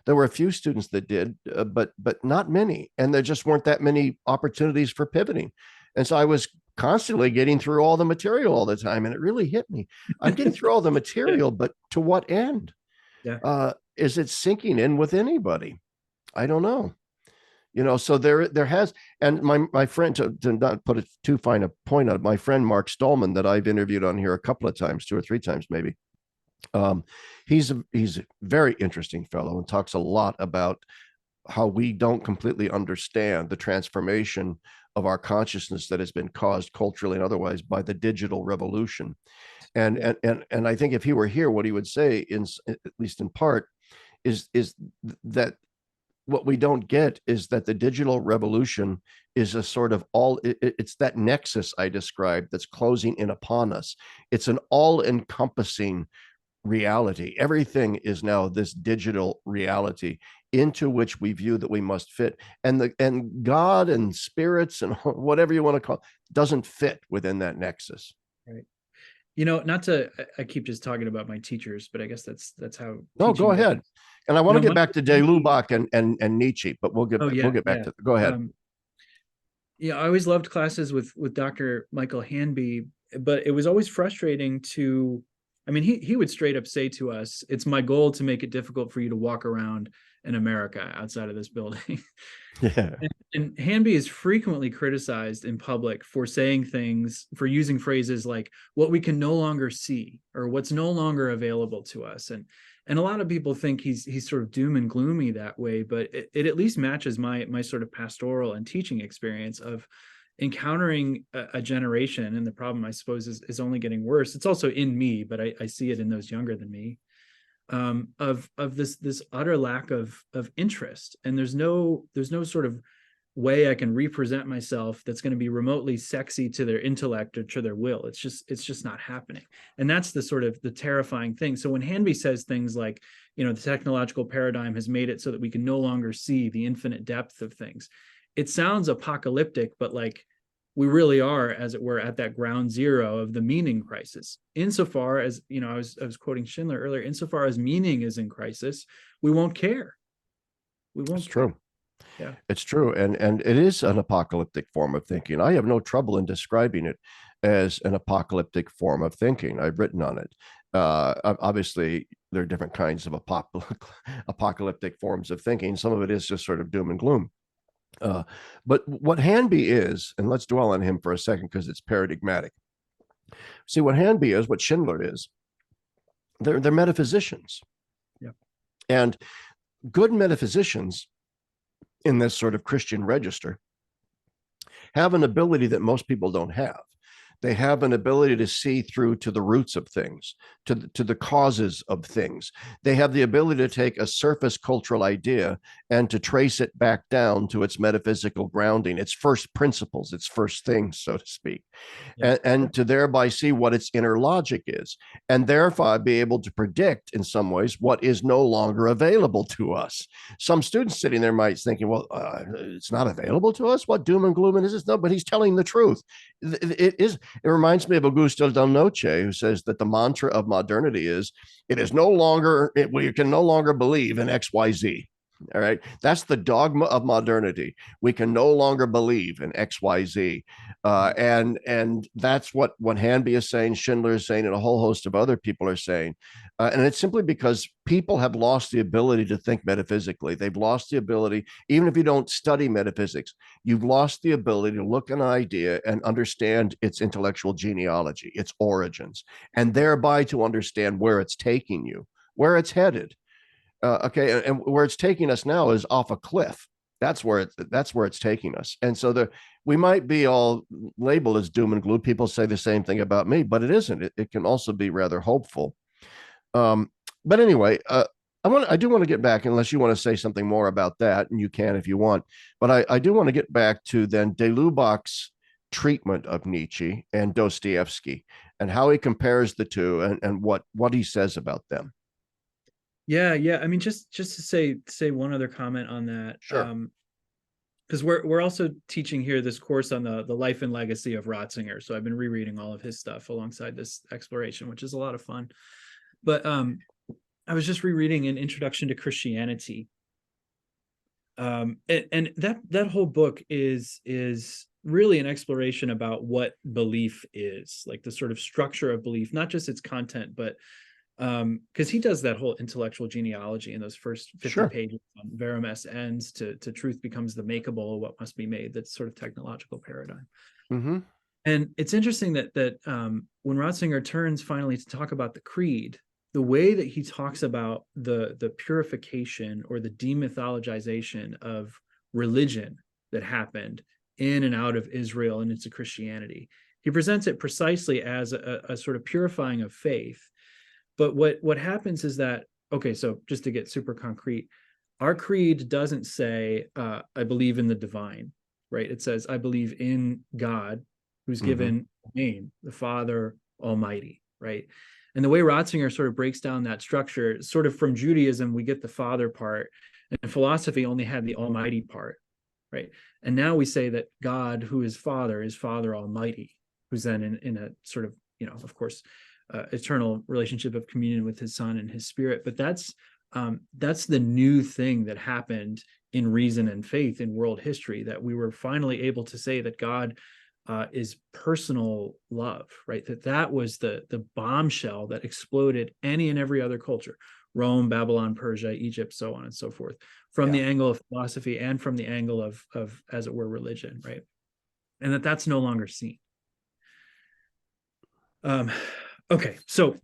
There were a few students that did, but not many, and there just weren't that many opportunities for pivoting. And so I was constantly getting through all the material all the time, and it really hit me. I'm getting through all the material, but to what end? Yeah. Is it sinking in with anybody? I don't know. So there has, and my friend, to not put it too fine a point on it, my friend Mark Stallman, that I've interviewed on here a couple of times, 2 or 3 times maybe. He's a very interesting fellow and talks a lot about how we don't completely understand the transformation of our consciousness that has been caused culturally and otherwise by the digital revolution. And I think if he were here, what he would say, at least in part, is that what we don't get is that the digital revolution is a sort of it's that nexus I described that's closing in upon us. It's an all-encompassing reality. Everything is now this digital reality into which we view that we must fit. And God and spirits and whatever you want to call it doesn't fit within that nexus. Right. Not to, I keep just talking about my teachers, but I guess that's how. No, go ahead. Goes. And I want to get back to De Lubac and Nietzsche, but we'll get back to. Go ahead. I always loved classes with Dr. Michael Hanby, but it was always frustrating to. I mean, he would straight up say to us, "It's my goal to make it difficult for you to walk around in America outside of this building." Yeah. And Hanby is frequently criticized in public for saying things, for using phrases like "what we can no longer see" or "what's no longer available to us," and a lot of people think he's sort of doom and gloomy that way, but it at least matches my sort of pastoral and teaching experience of encountering a generation. And the problem, I suppose, is only getting worse. It's also in me, but I see it in those younger than me, of this utter lack of interest. And there's no sort of way I can represent myself that's going to be remotely sexy to their intellect or to their will. It's just not happening. And that's the sort of the terrifying thing. So when Hanby says things like, the technological paradigm has made it so that we can no longer see the infinite depth of things, it sounds apocalyptic, but like we really are, as it were, at that ground zero of the meaning crisis. Insofar as, I was quoting Schindler earlier, insofar as meaning is in crisis, we won't care. We won't. It's true. Yeah, it's true. And it is an apocalyptic form of thinking. I have no trouble in describing it as an apocalyptic form of thinking. I've written on it. Obviously, there are different kinds of apocalyptic forms of thinking. Some of it is just sort of doom and gloom. But what Hanby is, and let's dwell on him for a second because it's paradigmatic. See, what Hanby is, what Schindler is, they're metaphysicians. Yeah. And good metaphysicians in this sort of Christian register have an ability that most people don't have. They have an ability to see through to the roots of things, to the causes of things. They have the ability to take a surface cultural idea and to trace it back down to its metaphysical grounding, its first principles, its first things, so to speak, and to thereby see what its inner logic is, and therefore be able to predict in some ways what is no longer available to us. Some students sitting there might thinking, well, it's not available to us. What doom and gloom is this? No, but he's telling the truth. It is. It reminds me of Augusto Del Noce, who says that the mantra of modernity is, we can no longer believe in XYZ. All right. That's the dogma of modernity. We can no longer believe in XYZ. And that's what Hanby is saying, Schindler is saying, and a whole host of other people are saying. And it's simply because people have lost the ability to think metaphysically. They've lost the ability, even if you don't study metaphysics, you've lost the ability to look at an idea and understand its intellectual genealogy, its origins, and thereby to understand where it's taking you, where it's headed. Okay, and where it's taking us now is off a cliff. That's where it's taking us. And so we might be all labeled as doom and gloom. People say the same thing about me, but it isn't. It can also be rather hopeful. But anyway, I do want to get back, unless you want to say something more about that, and you can if you want. But I do want to get back to then de Lubach's treatment of Nietzsche and Dostoevsky, and how he compares the two, and what he says about them. Yeah. I mean, just to say one other comment on that. Sure. Because we're also teaching here this course on the life and legacy of Ratzinger. So I've been rereading all of his stuff alongside this exploration, which is a lot of fun. But I was just rereading an introduction to Christianity. And that whole book is really an exploration about what belief is, like the sort of structure of belief, not just its content, but because he does that whole intellectual genealogy in those first 50 Sure. pages on verum est ends to truth becomes the makeable, what must be made, that sort of technological paradigm. Mm-hmm. And it's interesting that when Ratzinger turns finally to talk about the creed, the way that he talks about the purification or the demythologization of religion that happened in and out of Israel and into Christianity, he presents it precisely as a sort of purifying of faith. But what happens is that, okay, so just to get super concrete, our creed doesn't say, I believe in the divine, right? It says, I believe in God, who's given a name, the Father Almighty, right? And the way Ratzinger sort of breaks down that structure, sort of from Judaism, we get the Father part, and philosophy only had the Almighty part, right? And now we say that God, who is Father Almighty, who's then in a sort of, of course, eternal relationship of communion with his Son and his Spirit. But that's the new thing that happened in reason and faith in world history, that we were finally able to say that God is personal love, right? That was the bombshell that exploded any and every other culture, Rome, Babylon, Persia, Egypt, so on and so forth, from the angle of philosophy and from the angle of as it were, religion, right? And that's no longer seen. Okay, so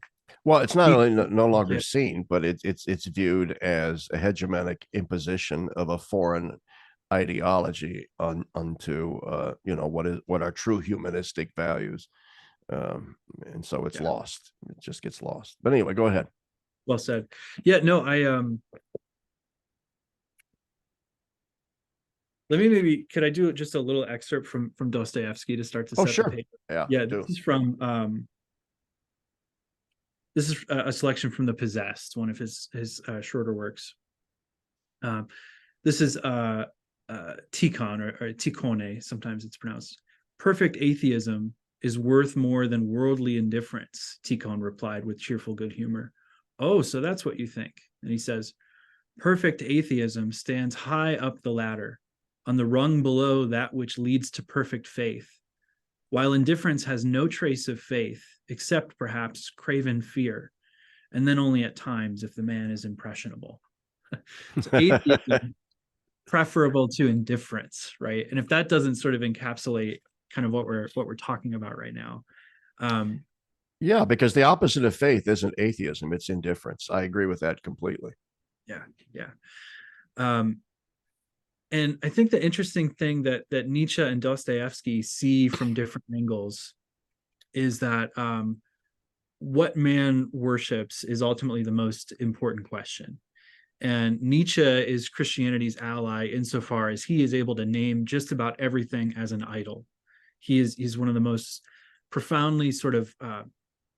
well, it's not only no longer seen, but it's viewed as a hegemonic imposition of a foreign ideology onto what are true humanistic values, and so it's lost. It just gets lost. But anyway, go ahead. Well said. Yeah, no, could I do just a little excerpt from Dostoevsky to start to set the paper? Yeah, this is from this is a selection from The Possessed, one of his shorter works. This is Tikhon or Tikhone, sometimes it's pronounced. Perfect atheism is worth more than worldly indifference, Tikhon replied with cheerful good humor. Oh, so that's what you think. And he says, perfect atheism stands high up the ladder, on the rung below that which leads to perfect faith, while indifference has no trace of faith, except perhaps craven fear, and then only at times if the man is impressionable. So atheism preferable to indifference, right? And if that doesn't sort of encapsulate kind of what we're talking about right now. Yeah, because the opposite of faith isn't atheism, it's indifference. I agree with that completely. Yeah. And I think the interesting thing that Nietzsche and Dostoevsky see from different angles is that what man worships is ultimately the most important question. And Nietzsche is Christianity's ally insofar as he is able to name just about everything as an idol. He's one of the most profoundly sort of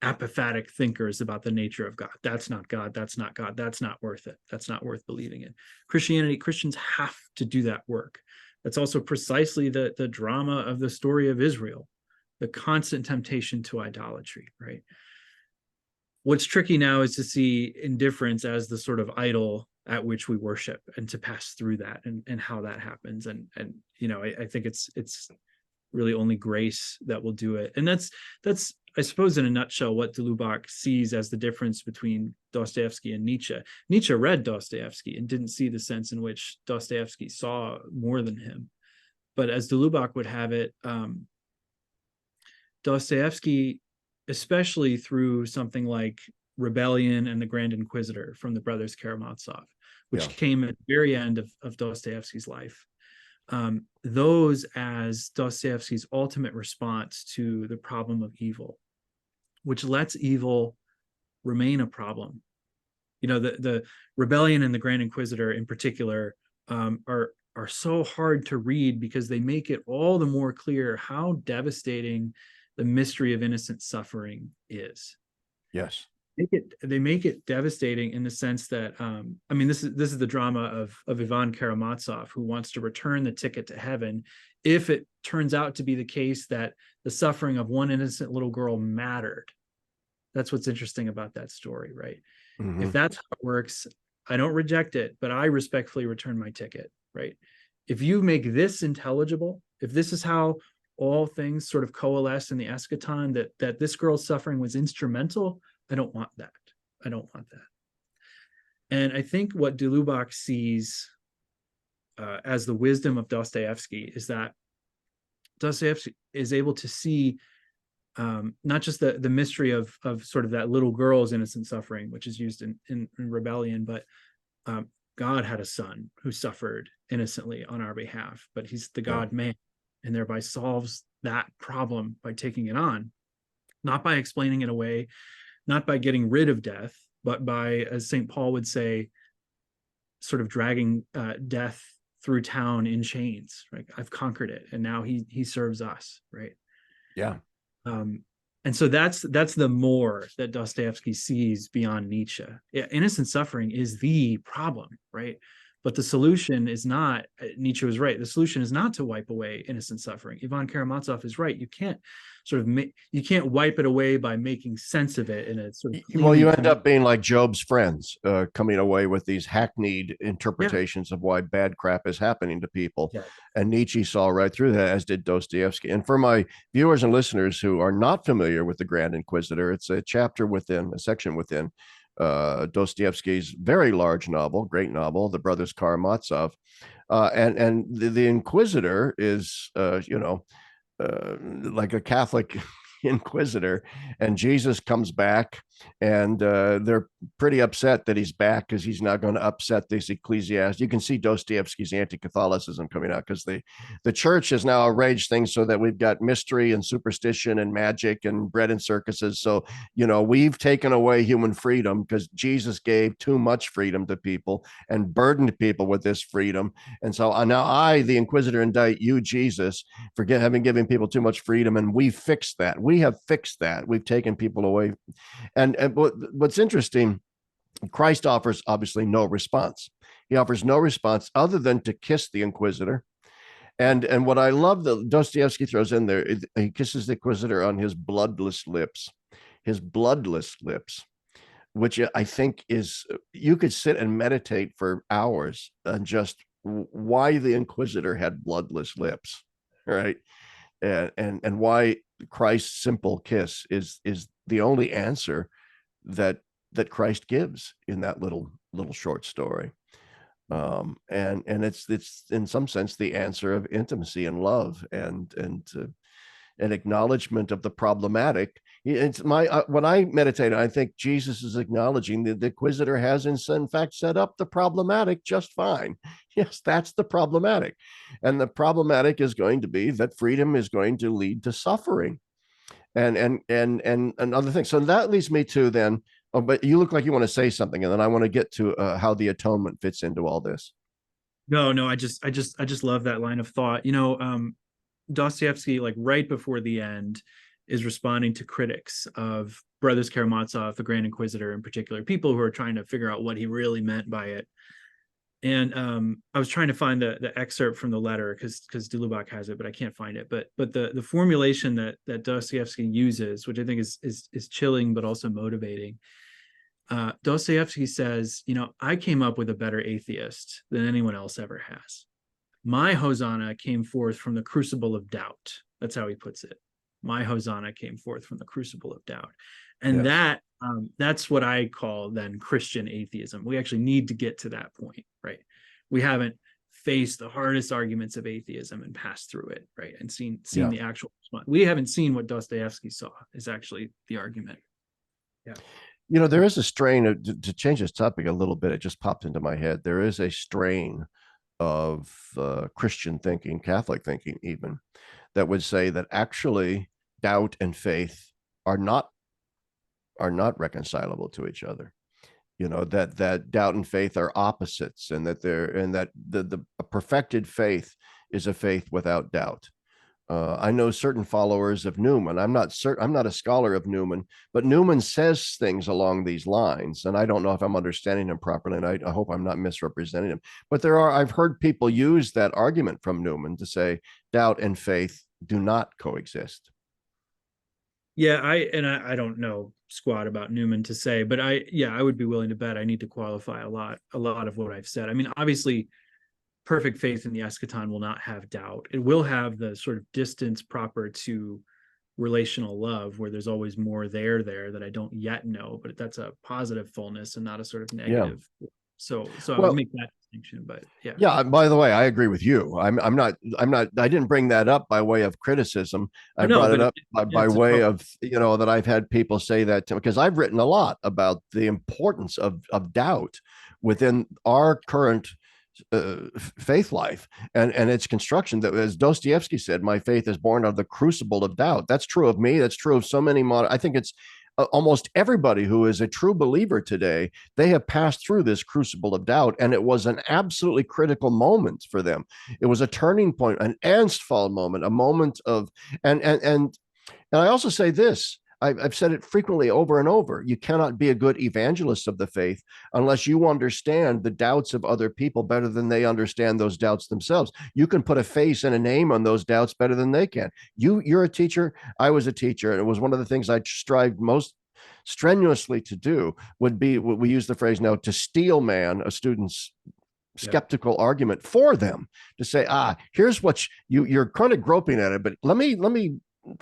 apophatic thinkers about the nature of God. That's not God. That's not God. That's not worth it. That's not worth believing in. Christians have to do that work. That's also precisely the drama of the story of Israel, the constant temptation to idolatry, right? What's tricky now is to see indifference as the sort of idol at which we worship, and to pass through that and how that happens. And I think it's really only grace that will do it. And that's I suppose in a nutshell what de Lubac sees as the difference between Dostoevsky and Nietzsche. Nietzsche read Dostoevsky and didn't see the sense in which Dostoevsky saw more than him. But as de Lubac would have it, Dostoevsky, especially through something like Rebellion and the Grand Inquisitor from the brothers Karamazov, which came at the very end of Dostoevsky's life, those as Dostoevsky's ultimate response to the problem of evil, which lets evil remain a problem, The Rebellion and the Grand Inquisitor in particular are so hard to read because they make it all the more clear how devastating the mystery of innocent suffering is. Yes. They make it devastating in the sense that this is the drama of Ivan Karamazov, who wants to return the ticket to heaven if it turns out to be the case that the suffering of one innocent little girl mattered. That's what's interesting about that story, right? Mm-hmm. If that's how it works, I don't reject it, but I respectfully return my ticket, right? If you make this intelligible, if this is how all things sort of coalesce in the eschaton, that this girl's suffering was instrumental, I don't want that. I don't want that. And I think what de Lubac sees as the wisdom of Dostoevsky is that Dostoevsky is able to see not just the mystery of sort of that little girl's innocent suffering, which is used in Rebellion, but God had a son who suffered innocently on our behalf, but he's the God-man, and thereby solves that problem by taking it on, not by explaining it away, not by getting rid of death, but by, as St. Paul would say, sort of dragging death through town in chains, right? I've conquered it, and now he serves us, right? Yeah. And so that's the more that Dostoevsky sees beyond Nietzsche. Yeah, innocent suffering is the problem, right? But the solution is not, Nietzsche was right, the solution is not to wipe away innocent suffering. Ivan Karamazov is right. You can't you can't wipe it away by making sense of it in a sort of well, you end up being like Job's friends, coming away with these hackneyed interpretations of why bad crap is happening to people. Yeah. And Nietzsche saw right through that, as did Dostoevsky. And for my viewers and listeners who are not familiar with the Grand Inquisitor, it's a chapter within, a section within Dostoevsky's very large novel, great novel, The Brothers Karamazov. And the Inquisitor is, like a Catholic inquisitor, and Jesus comes back, and they're pretty upset that he's back because he's not going to upset this ecclesiastic. You can see Dostoevsky's anti-Catholicism coming out, because the church has now arranged things so that we've got mystery and superstition and magic and bread and circuses. So, we've taken away human freedom because Jesus gave too much freedom to people and burdened people with this freedom. And so now I, the inquisitor, indict you, Jesus, for having given people too much freedom, and we fixed that. We have fixed that. We've taken people away. And what's interesting, Christ offers obviously no response. He offers no response other than to kiss the inquisitor. And what I love that Dostoevsky throws in there, he kisses the inquisitor on his bloodless lips, which I think is, you could sit and meditate for hours on just why the inquisitor had bloodless lips, right? And why Christ's simple kiss is the only answer that Christ gives in that little short story. And it's in some sense the answer of intimacy and love and an acknowledgement of the problematic. It's when I meditate, I think Jesus is acknowledging that the inquisitor has in fact set up the problematic just fine. Yes, that's the problematic. And the problematic is going to be that freedom is going to lead to suffering and other things. So that leads me to then, but you look like you want to say something, and then I want to get to how the atonement fits into all this. No, I just love that line of thought. Dostoevsky, like right before the end, is responding to critics of Brothers Karamazov, the Grand Inquisitor in particular, people who are trying to figure out what he really meant by it. And I was trying to find the excerpt from the letter because de Lubac has it, but I can't find it. But the formulation that Dostoevsky uses, which I think is chilling but also motivating. Dostoevsky says, I came up with a better atheist than anyone else ever has. My Hosanna came forth from the crucible of doubt. That's how he puts it. My Hosanna came forth from the crucible of doubt. And yes, that's what I call then Christian atheism. We actually need to get to that point, right? We haven't faced the hardest arguments of atheism and passed through it, right? And seen the actual response. We haven't seen what Dostoevsky saw is actually the argument. Yeah. There is a strain to change this topic a little bit. It just popped into my head. There is a strain of Christian thinking, Catholic thinking even, that would say that actually doubt and faith are not reconcilable to each other. that doubt and faith are opposites, and that the a perfected faith is a faith without doubt. I know certain followers of Newman. I'm not a scholar of Newman, but Newman says things along these lines, and I don't know if I'm understanding him properly, and I hope I'm not misrepresenting him. But I've heard people use that argument from Newman to say doubt and faith do not coexist. Yeah, I don't know squat about Newman to say, but I would be willing to bet I need to qualify a lot of what I've said. I mean, obviously, perfect faith in the eschaton will not have doubt. It will have the sort of distance proper to relational love, where there's always more there that I don't yet know, but that's a positive fullness and not a sort of negative. Yeah. So I would make that distinction, but yeah. Yeah. By the way, I agree with you. I'm not. I didn't bring that up by way of criticism. I brought it up by way of that I've had people say that because I've written a lot about the importance of doubt within our current faith life and its construction. That, as Dostoevsky said, my faith is born out of the crucible of doubt. That's true of me. That's true of so many modern. I think it's almost everybody who is a true believer today. They have passed through this crucible of doubt, and it was an absolutely critical moment for them. It was a turning point, an Ernstfall moment, a moment of and I also say this. I've said it frequently over and over. You cannot be a good evangelist of the faith unless you understand the doubts of other people better than they understand those doubts themselves. You can put a face and a name on those doubts better than they can. You're a teacher. I was a teacher. And it was one of the things I strived most strenuously to do would be what we use the phrase now, to steel man a student's skeptical argument for them, to say, here's what you're kind of groping at it, but let me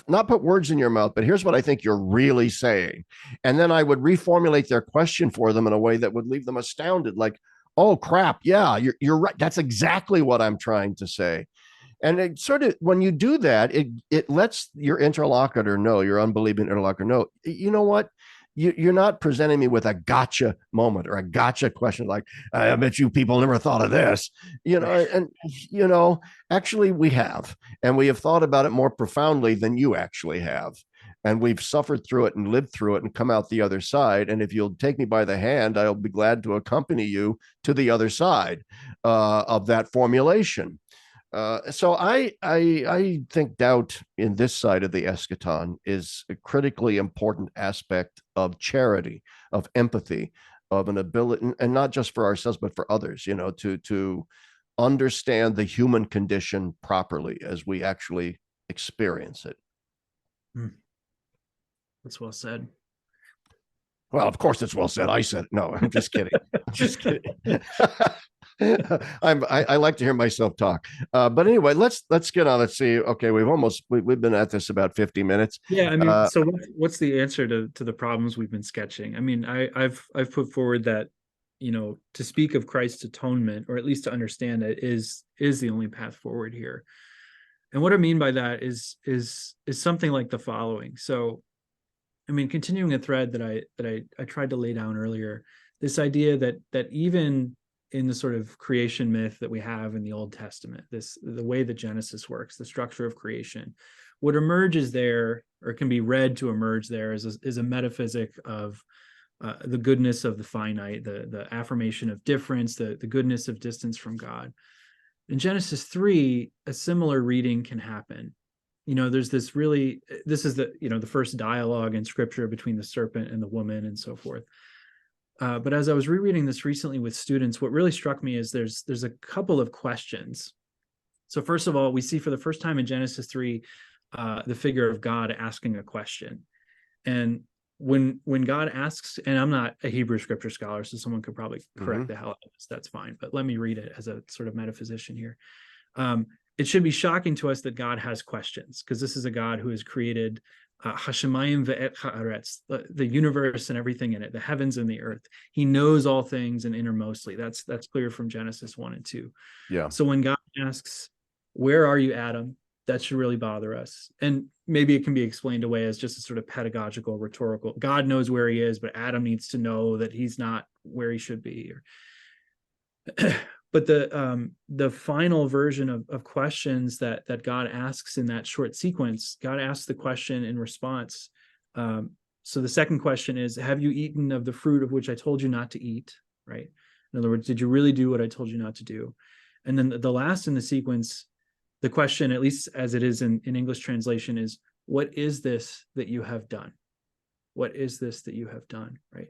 not put words in your mouth, but here's what I think you're really saying. And then I would reformulate their question for them in a way that would leave them astounded, like, oh crap, yeah, you're right. That's exactly what I'm trying to say. And it sort of, when you do that, it lets your interlocutor know, your unbelieving interlocutor know, you know what? You're not presenting me with a gotcha moment or a gotcha question like, I bet you people never thought of this, and actually we have, and we have thought about it more profoundly than you actually have. And we've suffered through it and lived through it and come out the other side. And if you'll take me by the hand, I'll be glad to accompany you to the other side of that formulation. So I think doubt in this side of the eschaton is a critically important aspect of charity, of empathy, of an ability, and not just for ourselves but for others. To understand the human condition properly as we actually experience it. That's well said. Well, of course it's well said. I said it. No, I'm just kidding. I'm just kidding. I like to hear myself talk. But anyway, let's get on. Let's see. Okay, we've been at this about 50 minutes. Yeah, I mean, so what's the answer to the problems we've been sketching? I mean, I've put forward that, to speak of Christ's atonement, or at least to understand it, is the only path forward here. And what I mean by that is something like the following. So, I mean, continuing a thread that I tried to lay down earlier, this idea that even in the sort of creation myth that we have in the Old Testament, the way that Genesis works, the structure of creation, what emerges there, or can be read to emerge there, is a metaphysic of the goodness of the finite, the affirmation of difference, the goodness of distance from God. In Genesis 3, a similar reading can happen. There's this is the first dialogue in Scripture between the serpent and the woman and so forth. But as I was rereading this recently with students, what really struck me is there's a couple of questions. So first of all, we see for the first time in Genesis 3, the figure of God asking a question. And when God asks, and I'm not a Hebrew scripture scholar, so someone could probably correct the hell out of this, that's fine. But let me read it as a sort of metaphysician here. It should be shocking to us that God has questions, because this is a God who has created Hashemayim ve'et haaretz, the universe and everything in it, the heavens and the earth. He knows all things and innermostly. That's clear from Genesis 1 and 2. Yeah. So when God asks, "Where are you, Adam?" that should really bother us. And maybe it can be explained away as just a sort of pedagogical, rhetorical. God knows where he is, but Adam needs to know that he's not where he should be. But the final version of questions that God asks in that short sequence, God asks the question in response, So the second question is, have you eaten of the fruit of which I told you not to eat, right? In other words, did you really do what I told you not to do? And then the last in the sequence, the question, at least as it is in English translation, is, what is this that you have done? What is this that you have done, right?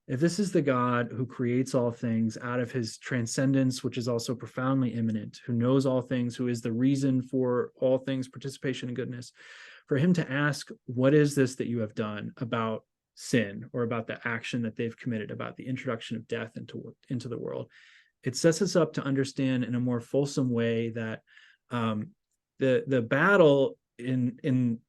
If this is the God who creates all things out of his transcendence, which is also profoundly immanent, who knows all things, who is the reason for all things, participation in goodness, for him to ask, what is this that you have done about sin, or about the action that they've committed, about the introduction of death into the world, it sets us up to understand in a more fulsome way that the battle in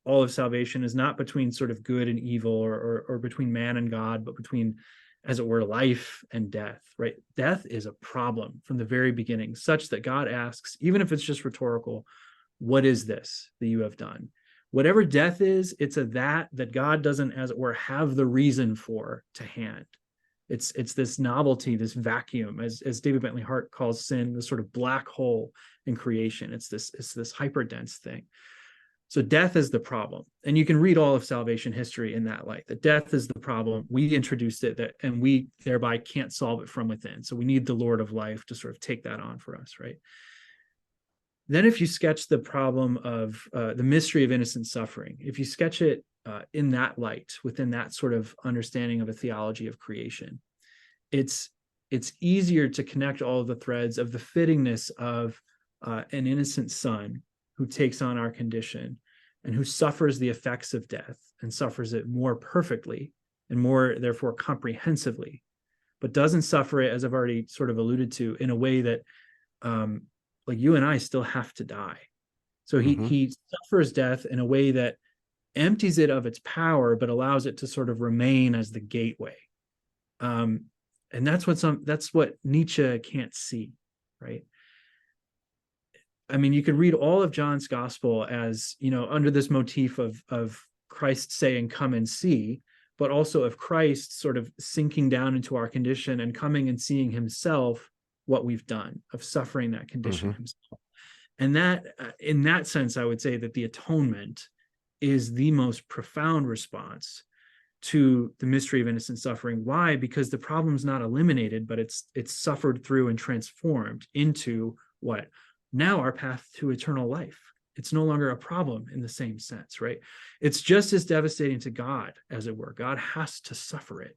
all of salvation is not between sort of good and evil, or between man and God, but between, as it were, life and death, right? Death is a problem from the very beginning, such that God asks, even if it's just rhetorical, what is this that you have done? Whatever death is, it's a that God doesn't, as it were, have the reason for to hand. It's this novelty, this vacuum, as David Bentley Hart calls sin, the sort of black hole in creation. It's this hyperdense thing. So death is the problem. And you can read all of salvation history in that light, that death is the problem. We introduced it, and we thereby can't solve it from within. So we need the Lord of life to sort of take that on for us, right? Then if you sketch the problem of the mystery of innocent suffering, if you sketch it in that light, within that sort of understanding of a theology of creation, it's easier to connect all of the threads of the fittingness of an innocent son who takes on our condition and who suffers the effects of death, and suffers it more perfectly and more, therefore, comprehensively, but doesn't suffer it, as I've already sort of alluded to, in a way that like you and I still have to die. So he suffers death in a way that empties it of its power, but allows it to sort of remain as the gateway. And that's what Nietzsche can't see, right? I mean, you could read all of John's gospel as, under this motif of Christ saying, come and see, but also of Christ sort of sinking down into our condition and coming and seeing himself what we've done, of suffering that condition himself. And that, in that sense, I would say that the atonement is the most profound response to the mystery of innocent suffering. Why? Because the problem's not eliminated, but it's suffered through and transformed into what? Now our path to eternal life. It's no longer a problem in the same sense, right? It's just as devastating to God, as it were. God has to suffer it,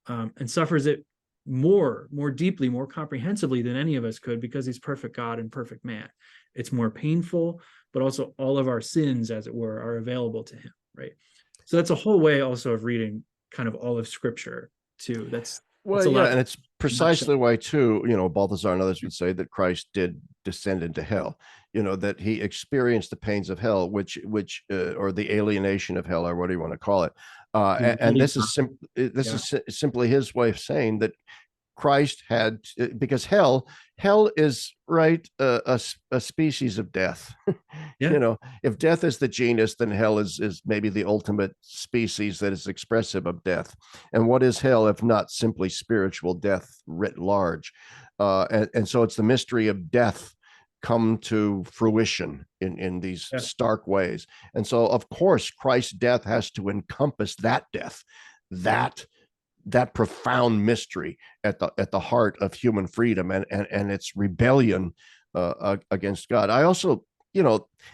and suffers it more deeply, more comprehensively than any of us could, because he's perfect God and perfect man. It's more painful, but also all of our sins, as it were, are available to him, right? So that's a whole way also of reading kind of all of Scripture too. That's Well, a yeah, lot. and it's precisely why, too, Balthasar and others would say that Christ did descend into hell, that he experienced the pains of hell, which or the alienation of hell, or what do you want to call it? And this is simply his way of saying that Christ had, because hell is, right, a species of death. If death is the genus, then hell is maybe the ultimate species that is expressive of death. And what is hell if not simply spiritual death writ large? And so it's the mystery of death come to fruition in these stark ways. And so, of course, Christ's death has to encompass that death, that profound mystery at the heart of human freedom and its rebellion against God. I also,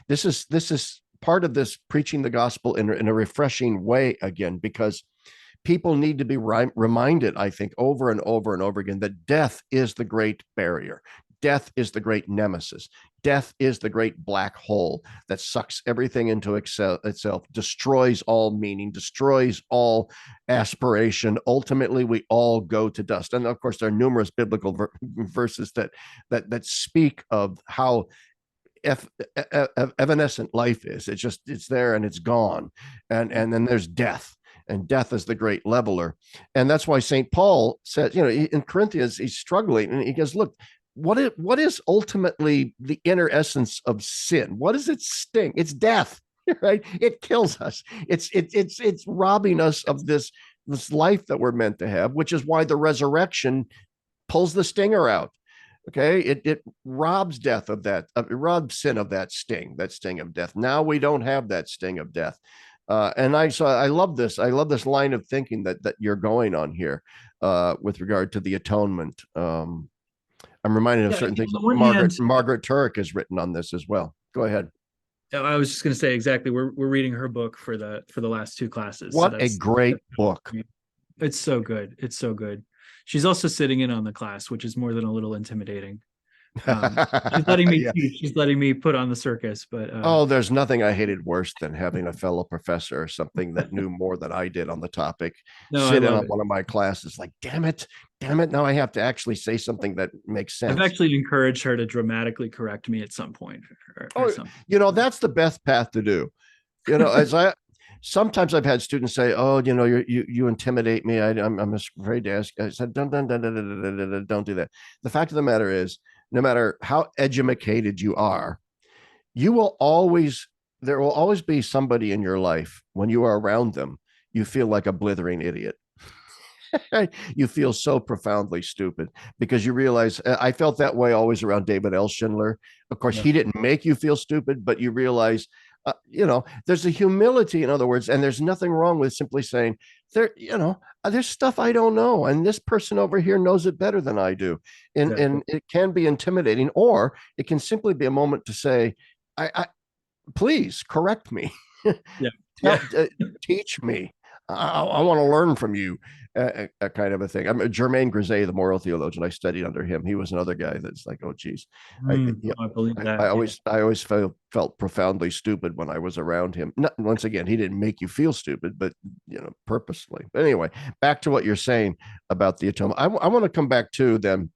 this is part of this preaching the gospel in a refreshing way again, because people need to be reminded, I think, over and over and over again, that death is the great barrier. Death is the great nemesis. Death is the great black hole that sucks everything into itself, destroys all meaning, destroys all aspiration. Ultimately, we all go to dust. And of course, there are numerous biblical verses that speak of how evanescent life is. It's there and it's gone. And then there's death. And death is the great leveler. And that's why St. Paul said, in Corinthians, he's struggling. And he goes, look, what is ultimately the inner essence of sin? What does it sting? It's death, right? It kills us. It's robbing us of this life that we're meant to have, which is why the resurrection pulls the stinger out. Okay, it robs death of that. It robs sin of that sting of death. Now we don't have that sting of death. And I love this. I love this line of thinking that you're going on here with regard to the atonement. I'm reminded of Yeah, certain things. on the one Margaret hand, Margaret Turek has written on this as well. Go ahead. I was just going to say exactly. We're reading her book for the last two classes, so What a great book. it's so good. It's so good. She's also sitting in on the class, which is more than a little intimidating. She's letting me Yeah. teach. She's letting me put on the circus, but Oh, there's nothing I hated worse than having a fellow professor or something that knew more than I did on the topic no, I sit in love on it. one of my classes. Like, damn it. Now I have to actually say something that makes I've sense. actually encouraged her to dramatically correct me at some point or Oh, something. that's the best path to do. As I sometimes I've had students say, "Oh, you intimidate me. I'm afraid to ask." I said, don't do that." The fact of the matter is, no matter how educated you are, you will always there will always be somebody in your life when you are around them, you feel like a blithering idiot. You feel so profoundly stupid because you realize I felt that way always around David L. Schindler. Of course, Yeah, he didn't make you feel stupid, but you realize, there's a humility, in other words, and there's nothing wrong with simply saying, there's stuff I don't know, and this person over here knows it better than I do. exactly. And it can be intimidating, or it can simply be a moment to say, I please correct me. Yeah, Tell, yeah. teach me. I want to learn from you, a kind of a thing. I'm Germain Grisey, the moral theologian. I studied under him. He was another guy that's like, oh, geez, I, I believe I that. Yeah. always felt profoundly stupid when I was around him. Not, once again, he didn't make you feel stupid, but purposely. But anyway, back to what you're saying about the atonement. I want to come back to then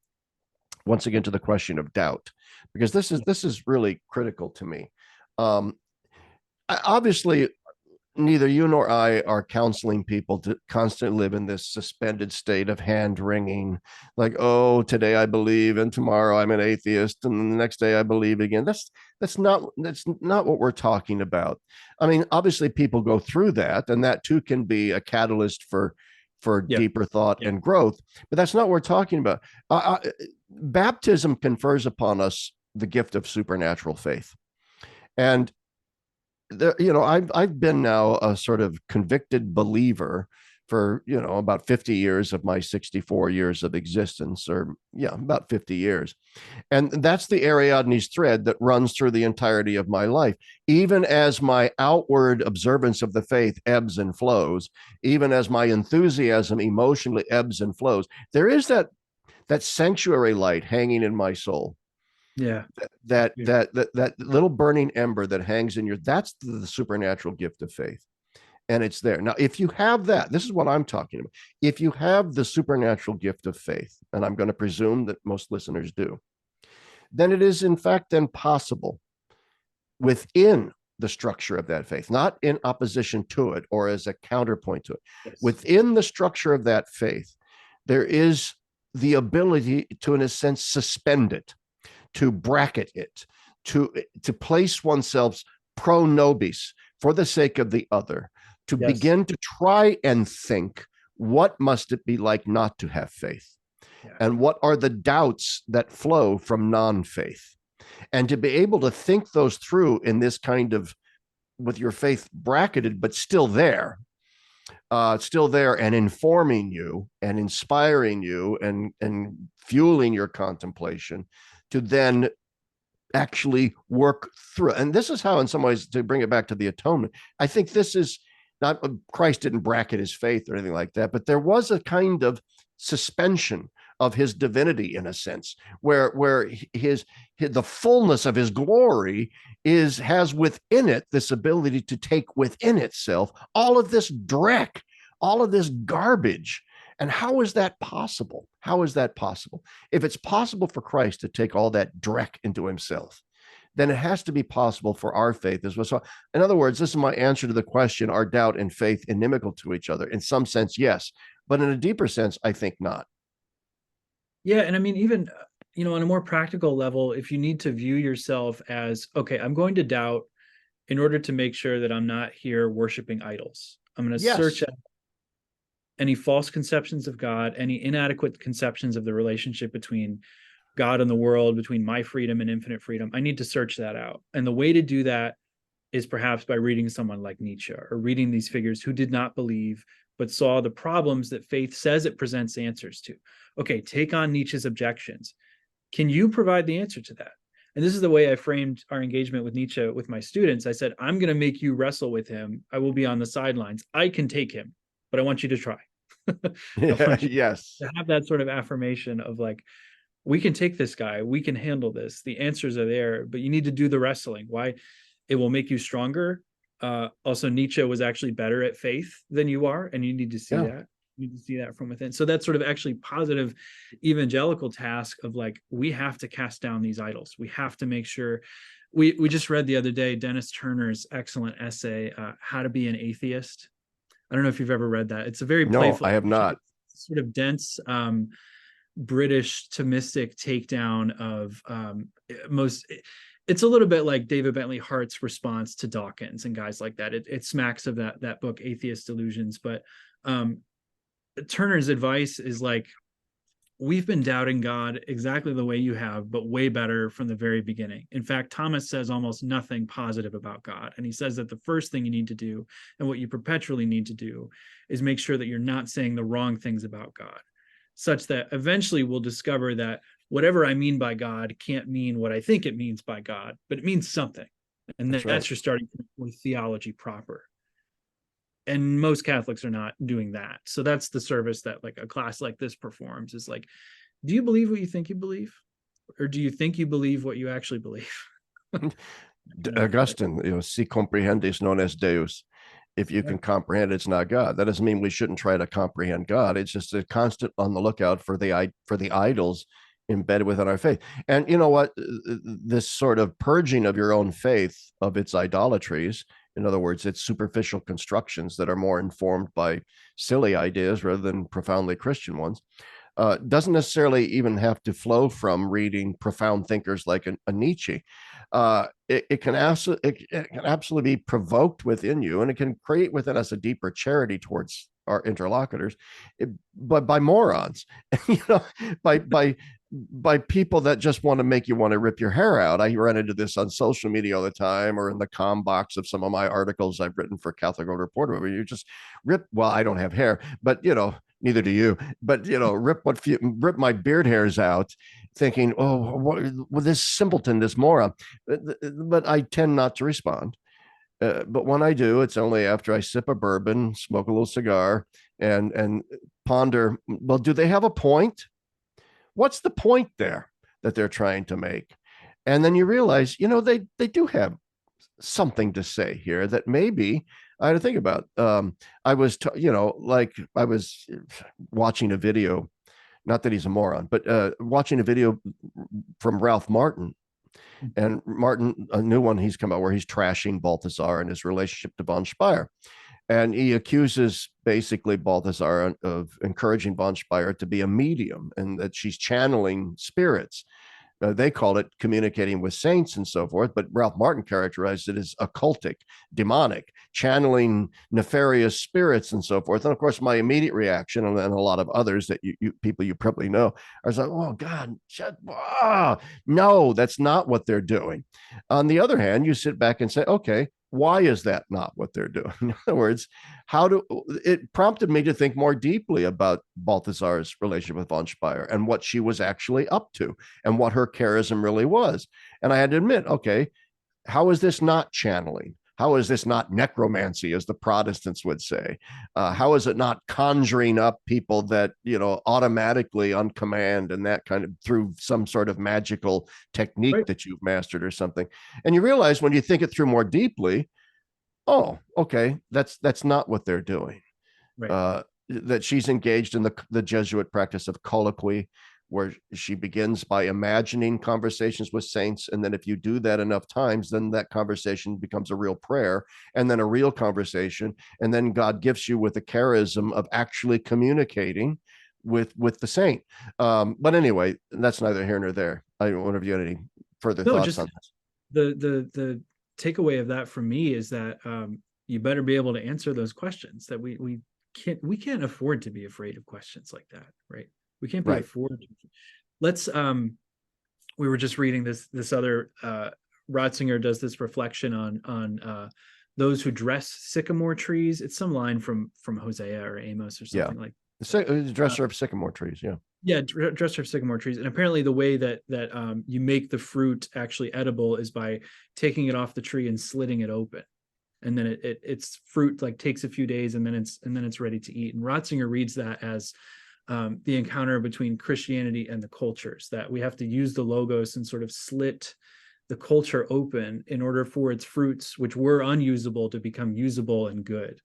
once again to the question of doubt, because this is really critical to me. Um, Obviously, neither you nor I are counseling people to constantly live in this suspended state of hand wringing, like, oh, today I believe and tomorrow I'm an atheist and the next day I believe again. That's not what we're talking about. I mean, obviously people go through that, and that too can be a catalyst for Yeah. deeper thought Yeah. and growth, but that's not what we're talking about. Baptism confers upon us the gift of supernatural faith. And I've been now a sort of convicted believer for about 50 years of my 64 years of existence, or yeah, about 50 years. And that's the Ariadne's thread that runs through the entirety of my life. Even as my outward observance of the faith ebbs and flows, even as my enthusiasm emotionally ebbs and flows, there is that sanctuary light hanging in my soul, Yeah. that little burning ember that hangs in your, that's the supernatural gift of faith. And it's there. Now, if you have that, this is what I'm talking about. If you have the supernatural gift of faith, and I'm going to presume that most listeners do, then it is in fact then possible within the structure of that faith, not in opposition to it or as a counterpoint to it. Yes. Within the structure of that faith, there is the ability to, in a sense, suspend it, to bracket it, to place oneself pro nobis, for the sake of the other, to Yes. begin to try and think, what must it be like not to have faith? Yeah. And what are the doubts that flow from non-faith? And to be able to think those through in this kind of, with your faith bracketed, but still there and informing you and inspiring you and fueling your contemplation, to then actually work through. And this is how, in some ways, to bring it back to the atonement, I think this is not, Christ didn't bracket his faith or anything like that, but there was a kind of suspension of his divinity, in a sense, where the fullness of his glory has within it this ability to take within itself all of this dreck, all of this garbage. And how is that possible? How is that possible? If it's possible for Christ to take all that dreck into himself, then it has to be possible for our faith as well. So, in other words, this is my answer to the question: are doubt and faith inimical to each other? In some sense, yes. But in a deeper sense, I think not. Yeah, and I mean, even on a more practical level, if you need to view yourself as, okay, I'm going to doubt in order to make sure that I'm not here worshiping idols. I'm going to search Yes. out any false conceptions of God, any inadequate conceptions of the relationship between God and the world, between my freedom and infinite freedom. I need to search that out. And the way to do that is perhaps by reading someone like Nietzsche, or reading these figures who did not believe, but saw the problems that faith says it presents answers to. Okay, take on Nietzsche's objections. Can you provide the answer to that? And this is the way I framed our engagement with Nietzsche with my students. I said, I'm going to make you wrestle with him. I will be on the sidelines. I can take him, but I want you to try. I want you Yes. to have that sort of affirmation of like, we can take this guy, we can handle this. The answers are there, but you need to do the wrestling. Why? It will make you stronger. Also, Nietzsche was actually better at faith than you are, and you need to see Yeah. that. You need to see that from within. So that's sort of actually positive evangelical task of like, we have to cast down these idols. We have to make sure. We just read the other day Dennis Turner's excellent essay, How to Be an Atheist. I don't know if you've ever read that. It's a very No, playful, I have not. sort of dense, British Thomistic takedown of most. It's a little bit like David Bentley Hart's response to Dawkins and guys like that. It smacks of that book, Atheist Delusions. But Turner's advice is like, we've been doubting God exactly the way you have, but way better from the very beginning. In fact, Thomas says almost nothing positive about God. And he says that the first thing you need to do, and what you perpetually need to do, is make sure that you're not saying the wrong things about God, such that eventually we'll discover that whatever I mean by God can't mean what I think it means by God, but it means something. And That's that's right. your starting point with theology proper. And most Catholics are not doing that. So that's the service that like a class like this performs, is like, do you believe what you think you believe? Or do you think you believe what you actually believe? Augustine, si comprehendis non est Deus. If you can comprehend, it's not God. That doesn't mean we shouldn't try to comprehend God. It's just a constant on the lookout for the idols embedded within our faith. And you know what? This sort of purging of your own faith of its idolatries, in other words, its superficial constructions that are more informed by silly ideas rather than profoundly Christian ones, doesn't necessarily even have to flow from reading profound thinkers like a Nietzsche. It can absolutely be provoked within you, and it can create within us a deeper charity towards our interlocutors, but by morons, by people that just want to make you want to rip your hair out. I run into this on social media all the time, or in the com box of some of my articles I've written for Catholic World Reporter, where you just rip. Well, I don't have hair, but neither do you. But rip my beard hairs out, thinking, oh, what this simpleton, this moron. But I tend not to respond. But when I do, it's only after I sip a bourbon, smoke a little cigar, and ponder. Well, do they have a point? What's the point there that they're trying to make? And then you realize, they do have something to say here that maybe I had to think about. I was, I was watching a video, not that he's a moron, but watching a video from Ralph Martin. And Martin, a new one he's come out where he's trashing Balthasar and his relationship to von Speyer. And he accuses basically Balthasar of encouraging von Speyer to be a medium, and that she's channeling spirits. They call it communicating with saints and so forth, but Ralph Martin characterized it as occultic, demonic, channeling nefarious spirits and so forth. And of course, my immediate reaction, and a lot of others that people you probably know, are like, oh God, no, that's not what they're doing. On the other hand, you sit back and say, okay, why is that not what they're doing? In other words, it prompted me to think more deeply about Balthasar's relationship with von Speyer and what she was actually up to and what her charism really was. And I had to admit, okay, how is this not channeling? How is this not necromancy, as the Protestants would say? How is it not conjuring up people that, automatically on command and that kind of through some sort of magical technique that you've mastered or something? And you realize when you think it through more deeply, oh, okay, that's not what they're doing. Right. That she's engaged in the Jesuit practice of colloquy, where she begins by imagining conversations with saints. And then if you do that enough times, then that conversation becomes a real prayer, and then a real conversation. And then God gifts you with the charism of actually communicating with the saint. But anyway, that's neither here nor there. I don't know if you had any further thoughts on this. The takeaway of that for me is that you better be able to answer those questions. That we can't afford to be afraid of questions like that, right? We can't be afforded. Let's we were just reading this other Ratzinger does this reflection on those who dress sycamore trees. It's some line from Hosea or Amos or something like the dresser of sycamore trees. Yeah, dresser of sycamore trees. And apparently the way that you make the fruit actually edible is by taking it off the tree and slitting it open. And then it's fruit like takes a few days and then it's ready to eat. And Ratzinger reads that as the encounter between Christianity and the cultures, that we have to use the logos and sort of slit the culture open in order for its fruits, which were unusable, to become usable and good.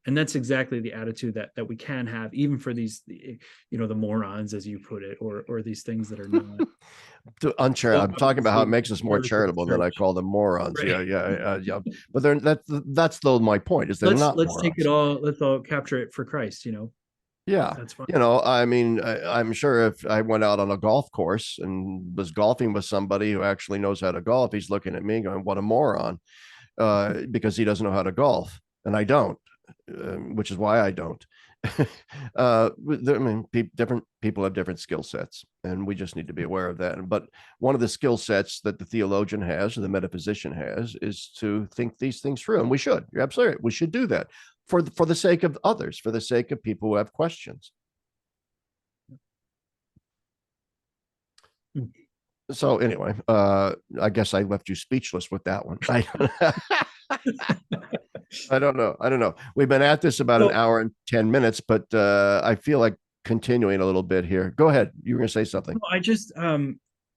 And that's exactly the attitude that we can have, even for these, the morons, as you put it, or these things that are not. I'm talking about how it makes us more charitable than I call them morons. Right. Yeah. But that's though my point is they're not. Let's take it all. Let's all capture it for Christ. Yeah. That's fine. I mean, I'm sure if I went out on a golf course and was golfing with somebody who actually knows how to golf, he's looking at me going, "What a moron," because he doesn't know how to golf, and I don't. Which is why I don't. I mean, different people have different skill sets, and we just need to be aware of that. But one of the skill sets that the theologian has, or the metaphysician has, is to think these things through, and we should. You're absolutely right. We should do that for the sake of others, for the sake of people who have questions. So anyway, I guess I left you speechless with that one. I don't know. We've been at this about an hour and 10 minutes, but I feel like continuing a little bit here. Go ahead. You were going to say something. I just, I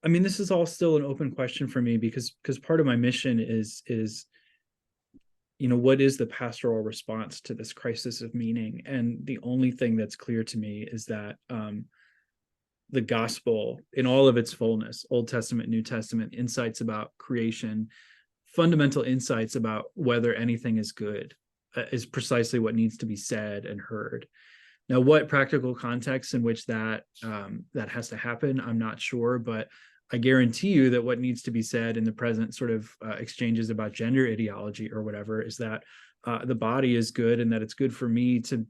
mean, this is all still an open question for me because part of my mission is, what is the pastoral response to this crisis of meaning? And the only thing that's clear to me is that the gospel in all of its fullness, Old Testament, New Testament, insights about creation, fundamental insights about whether anything is good, is precisely what needs to be said and heard. Now, what practical context in which that has to happen, I'm not sure, but I guarantee you that what needs to be said in the present sort of exchanges about gender ideology or whatever is that the body is good, and that it's good for me to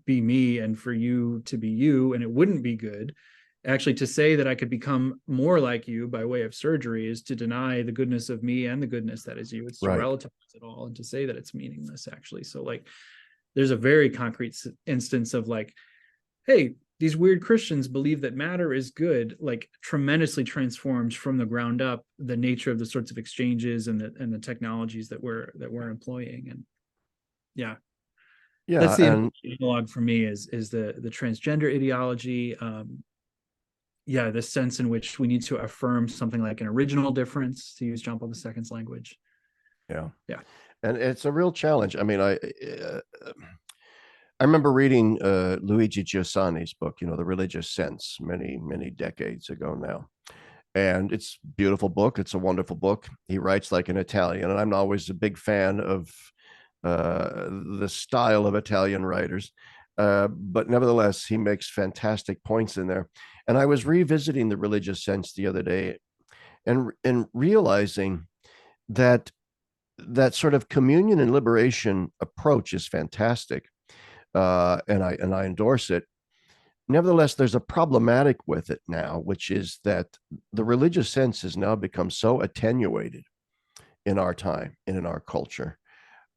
be me and for you to be you, and it wouldn't be good actually to say that I could become more like you by way of surgery is to deny the goodness of me and the goodness that is you. It's to relativize it all and to say that it's meaningless, actually. So like, there's a very concrete instance of like, hey, these weird Christians believe that matter is good, like tremendously transforms from the ground up the nature of the sorts of exchanges and the technologies that we're employing. And that's the analog for me is the transgender ideology. The sense in which we need to affirm something like an original difference, to use John Paul II's language. Yeah. And it's a real challenge. I mean, I remember reading Luigi Giussani's book, The Religious Sense, many decades ago now. And it's a beautiful book. It's a wonderful book. He writes like an Italian, and I'm always a big fan of the style of Italian writers. But nevertheless, he makes fantastic points in there. And I was revisiting The Religious Sense the other day and realizing that sort of communion and liberation approach is fantastic. And I endorse it. Nevertheless, there's a problematic with it now, which is that the religious sense has now become so attenuated in our time and in our culture.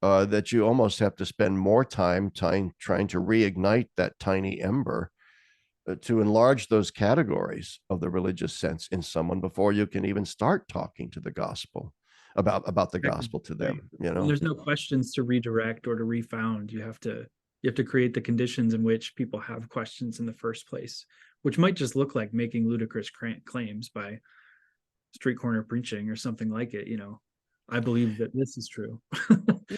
That you almost have to spend more time trying to reignite that tiny ember to enlarge those categories of the religious sense in someone before you can even start talking to the gospel about the gospel to them. And there's no questions to redirect or to refound. You have to create the conditions in which people have questions in the first place, which might just look like making ludicrous claims by street corner preaching or something like it. I believe that this is true.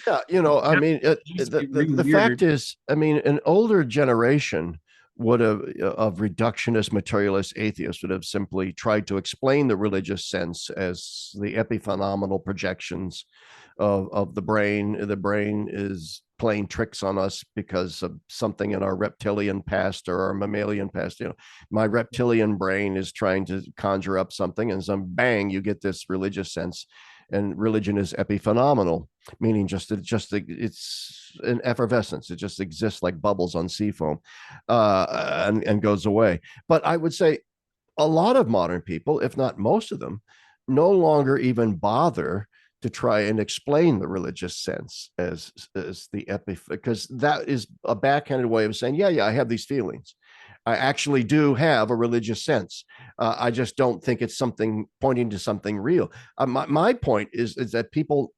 I mean, the fact is, I mean, an older generation would have of reductionist materialist atheists would have simply tried to explain the religious sense as the epiphenomenal projections of the brain. The brain is playing tricks on us because of something in our reptilian past or our mammalian past. My reptilian brain is trying to conjure up something, and bang, you get this religious sense. And religion is epiphenomenal, meaning it's an effervescence. It just exists like bubbles on sea foam, and goes away. But I would say a lot of modern people, if not most of them, no longer even bother to try and explain the religious sense as the because that is a backhanded way of saying, yeah, I have these feelings. I actually do have a religious sense. I just don't think it's something pointing to something real. My point is that people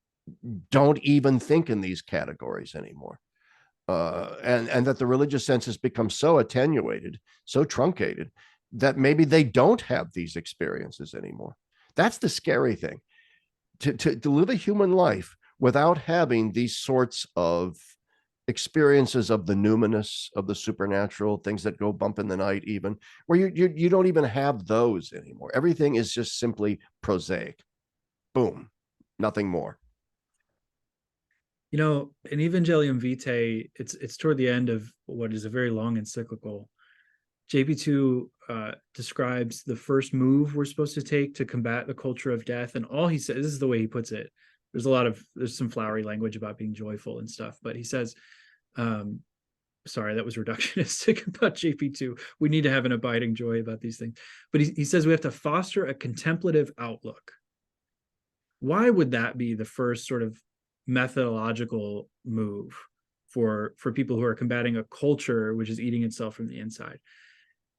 don't even think in these categories anymore. And that the religious sense has become so attenuated, so truncated, that maybe they don't have these experiences anymore. That's the scary thing. To live a human life without having these sorts of experiences of the numinous, of the supernatural, things that go bump in the night, even where you don't even have those anymore. Everything is just simply prosaic. Boom, nothing more. You know, in Evangelium Vitae, it's toward the end of what is a very long encyclical. JP2 describes the first move we're supposed to take to combat the culture of death, and all he says, this is the way he puts it. There's some flowery language about being joyful and stuff, but he says, sorry, that was reductionistic about JP2. We need to have an abiding joy about these things. But he says we have to foster a contemplative outlook. Why would that be the first sort of methodological move for people who are combating a culture which is eating itself from the inside?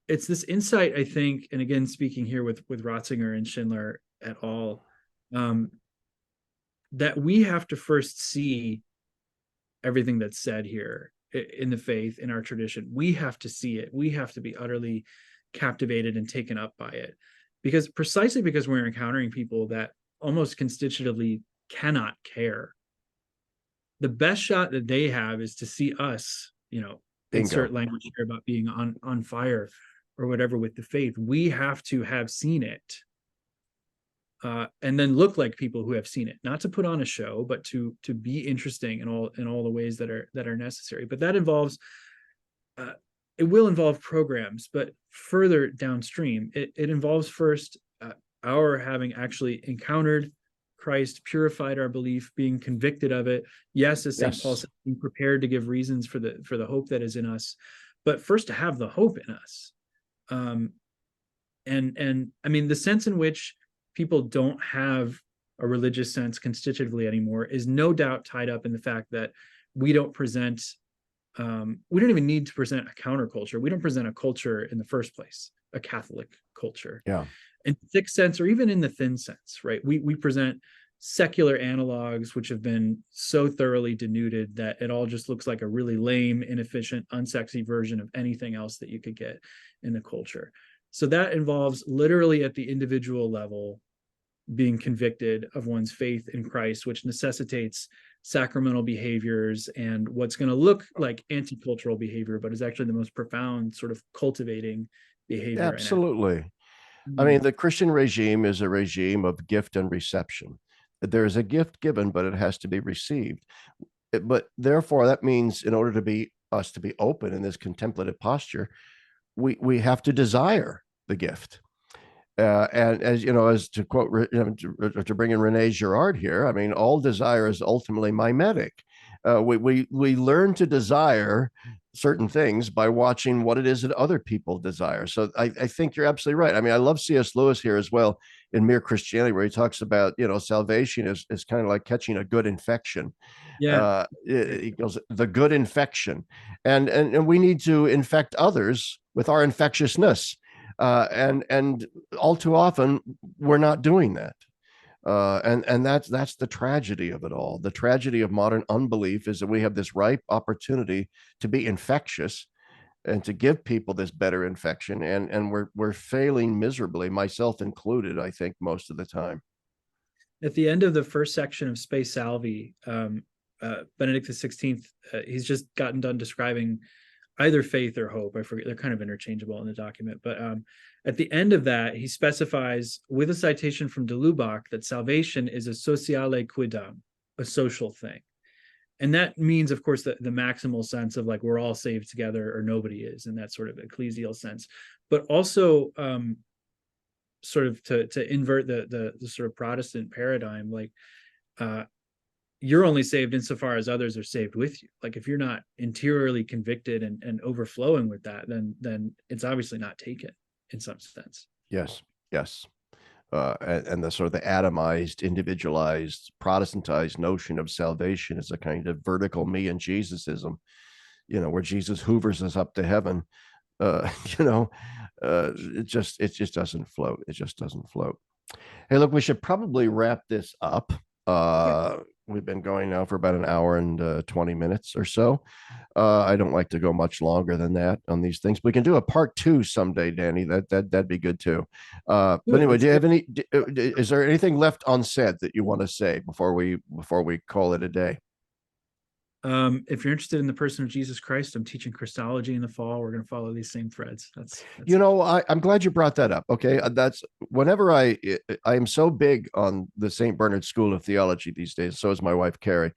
It's this insight, I think, and again, speaking here with Ratzinger and Schindler et al., that we have to first see everything that's said here in the faith, in our tradition. We have to see it. We have to be utterly captivated and taken up by it, precisely because we're encountering people that almost constitutively cannot care. The best shot that they have is to see us, Bingo. insert language here about being on fire or whatever with the faith. We have to have seen it, and then look like people who have seen it, not to put on a show, but to be interesting in all the ways that are necessary. But that involves, it will involve programs, but further downstream, it involves first our having actually encountered Christ, purified our belief, being convicted of it. Yes, as St. Paul said, being prepared to give reasons for the hope that is in us, but first to have the hope in us. And I mean, the sense in which people don't have a religious sense constitutively anymore is no doubt tied up in the fact that we don't present, we don't even need to present a counterculture. We don't present a culture in the first place, a Catholic culture. Yeah. In the thick sense, or even in the thin sense, right? We present secular analogs which have been so thoroughly denuded that it all just looks like a really lame, inefficient, unsexy version of anything else that you could get in the culture. So that involves literally at the individual level being convicted of one's faith in Christ, which necessitates sacramental behaviors and what's going to look like anti-cultural behavior, but is actually the most profound sort of cultivating behavior. Absolutely. I mean, the Christian regime is a regime of gift and reception. There is a gift given, but it has to be received. But therefore, that means in order to be us to be open in this contemplative posture, we have to desire the gift. And as you know, as to quote, to bring in Rene Girard here, I mean, all desire is ultimately mimetic. We learn to desire certain things by watching what it is that other people desire. So I think you're absolutely right. I mean, I love C.S. Lewis here as well in Mere Christianity, where he talks about, salvation is kind of like catching a good infection. Yeah. He goes, the good infection. And we need to infect others with our infectiousness. And all too often we're not doing that. And that's the tragedy of it all. The tragedy of modern unbelief is that we have this ripe opportunity to be infectious and to give people this better infection, and we're failing miserably, myself included, I think, most of the time. At the end of the first section of Spe Salvi, Benedict XVI, he's just gotten done describing either faith or hope. I forget, they're kind of interchangeable in the document. But at the end of that, he specifies with a citation from de Lubac that salvation is a sociale quidam, a social thing. And that means, of course, the maximal sense of like we're all saved together or nobody is, in that sort of ecclesial sense. But also sort of to invert the sort of Protestant paradigm, like you're only saved insofar as others are saved with you. Like if you're not interiorly convicted and overflowing with that, then it's obviously not taken in some sense. Yes. and the sort of the atomized, individualized, Protestantized notion of salvation as a kind of vertical me and Jesusism, where Jesus hoovers us up to heaven. uh, you know, it just doesn't float. It just doesn't float. Hey, look, we should probably wrap this up. Yeah. We've been going now for about an hour and 20 minutes or so. I don't like to go much longer than that on these things. We can do a part two someday, Danny. That'd be good too. But Good. anyway, Let's do you do have any? Is there anything left unsaid that you want to say before we call it a day? If you're interested in the person of Jesus Christ, I'm teaching Christology in the fall. We're going to follow these same threads. That's I'm glad you brought that up. Okay, that's whenever I am so big on the St. Bernard School of Theology these days. So is my wife Carrie.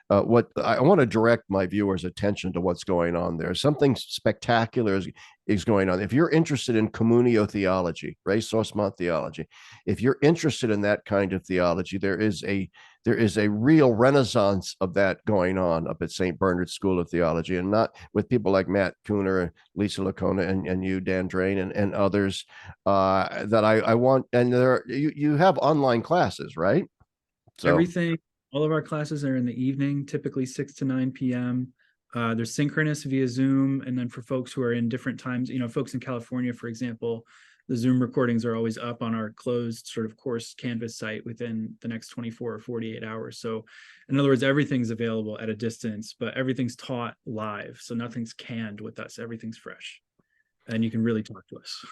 What I want to direct my viewers' attention to what's going on there. Something spectacular is going on. If you're interested in communio theology, ressourcement theology, if you're interested in that kind of theology, there is a real renaissance of that going on up at St. Bernard School of Theology, and not with people like Matt Kuhner, Lisa Lacona, and you, Dan Drain, and others that I want. And you have online classes, right? So everything. All of our classes are in the evening, typically 6 to 9 p.m. They're synchronous via Zoom. And then for folks who are in different times, folks in California, for example, the Zoom recordings are always up on our closed sort of course Canvas site within the next 24 or 48 hours. So in other words, everything's available at a distance, but everything's taught live. So nothing's canned with us. Everything's fresh. And you can really talk to us.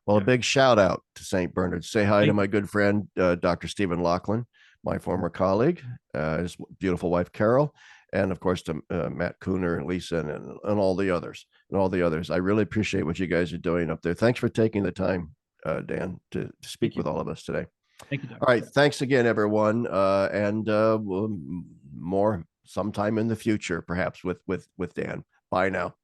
well, a Yeah. big shout out to St. Bernard. Say hi to Thank my good friend, Dr. Stephen Laughlin, my former colleague, his beautiful wife, Carol, and of course to Matt Kuhner and Lisa and all the others. I really appreciate what you guys are doing up there. Thanks for taking the time, Dan, to speak with all of us today. Thank you, All Dr. right. Chapp. Thanks again, everyone. And we'll more sometime in the future, perhaps with Dan. Bye now.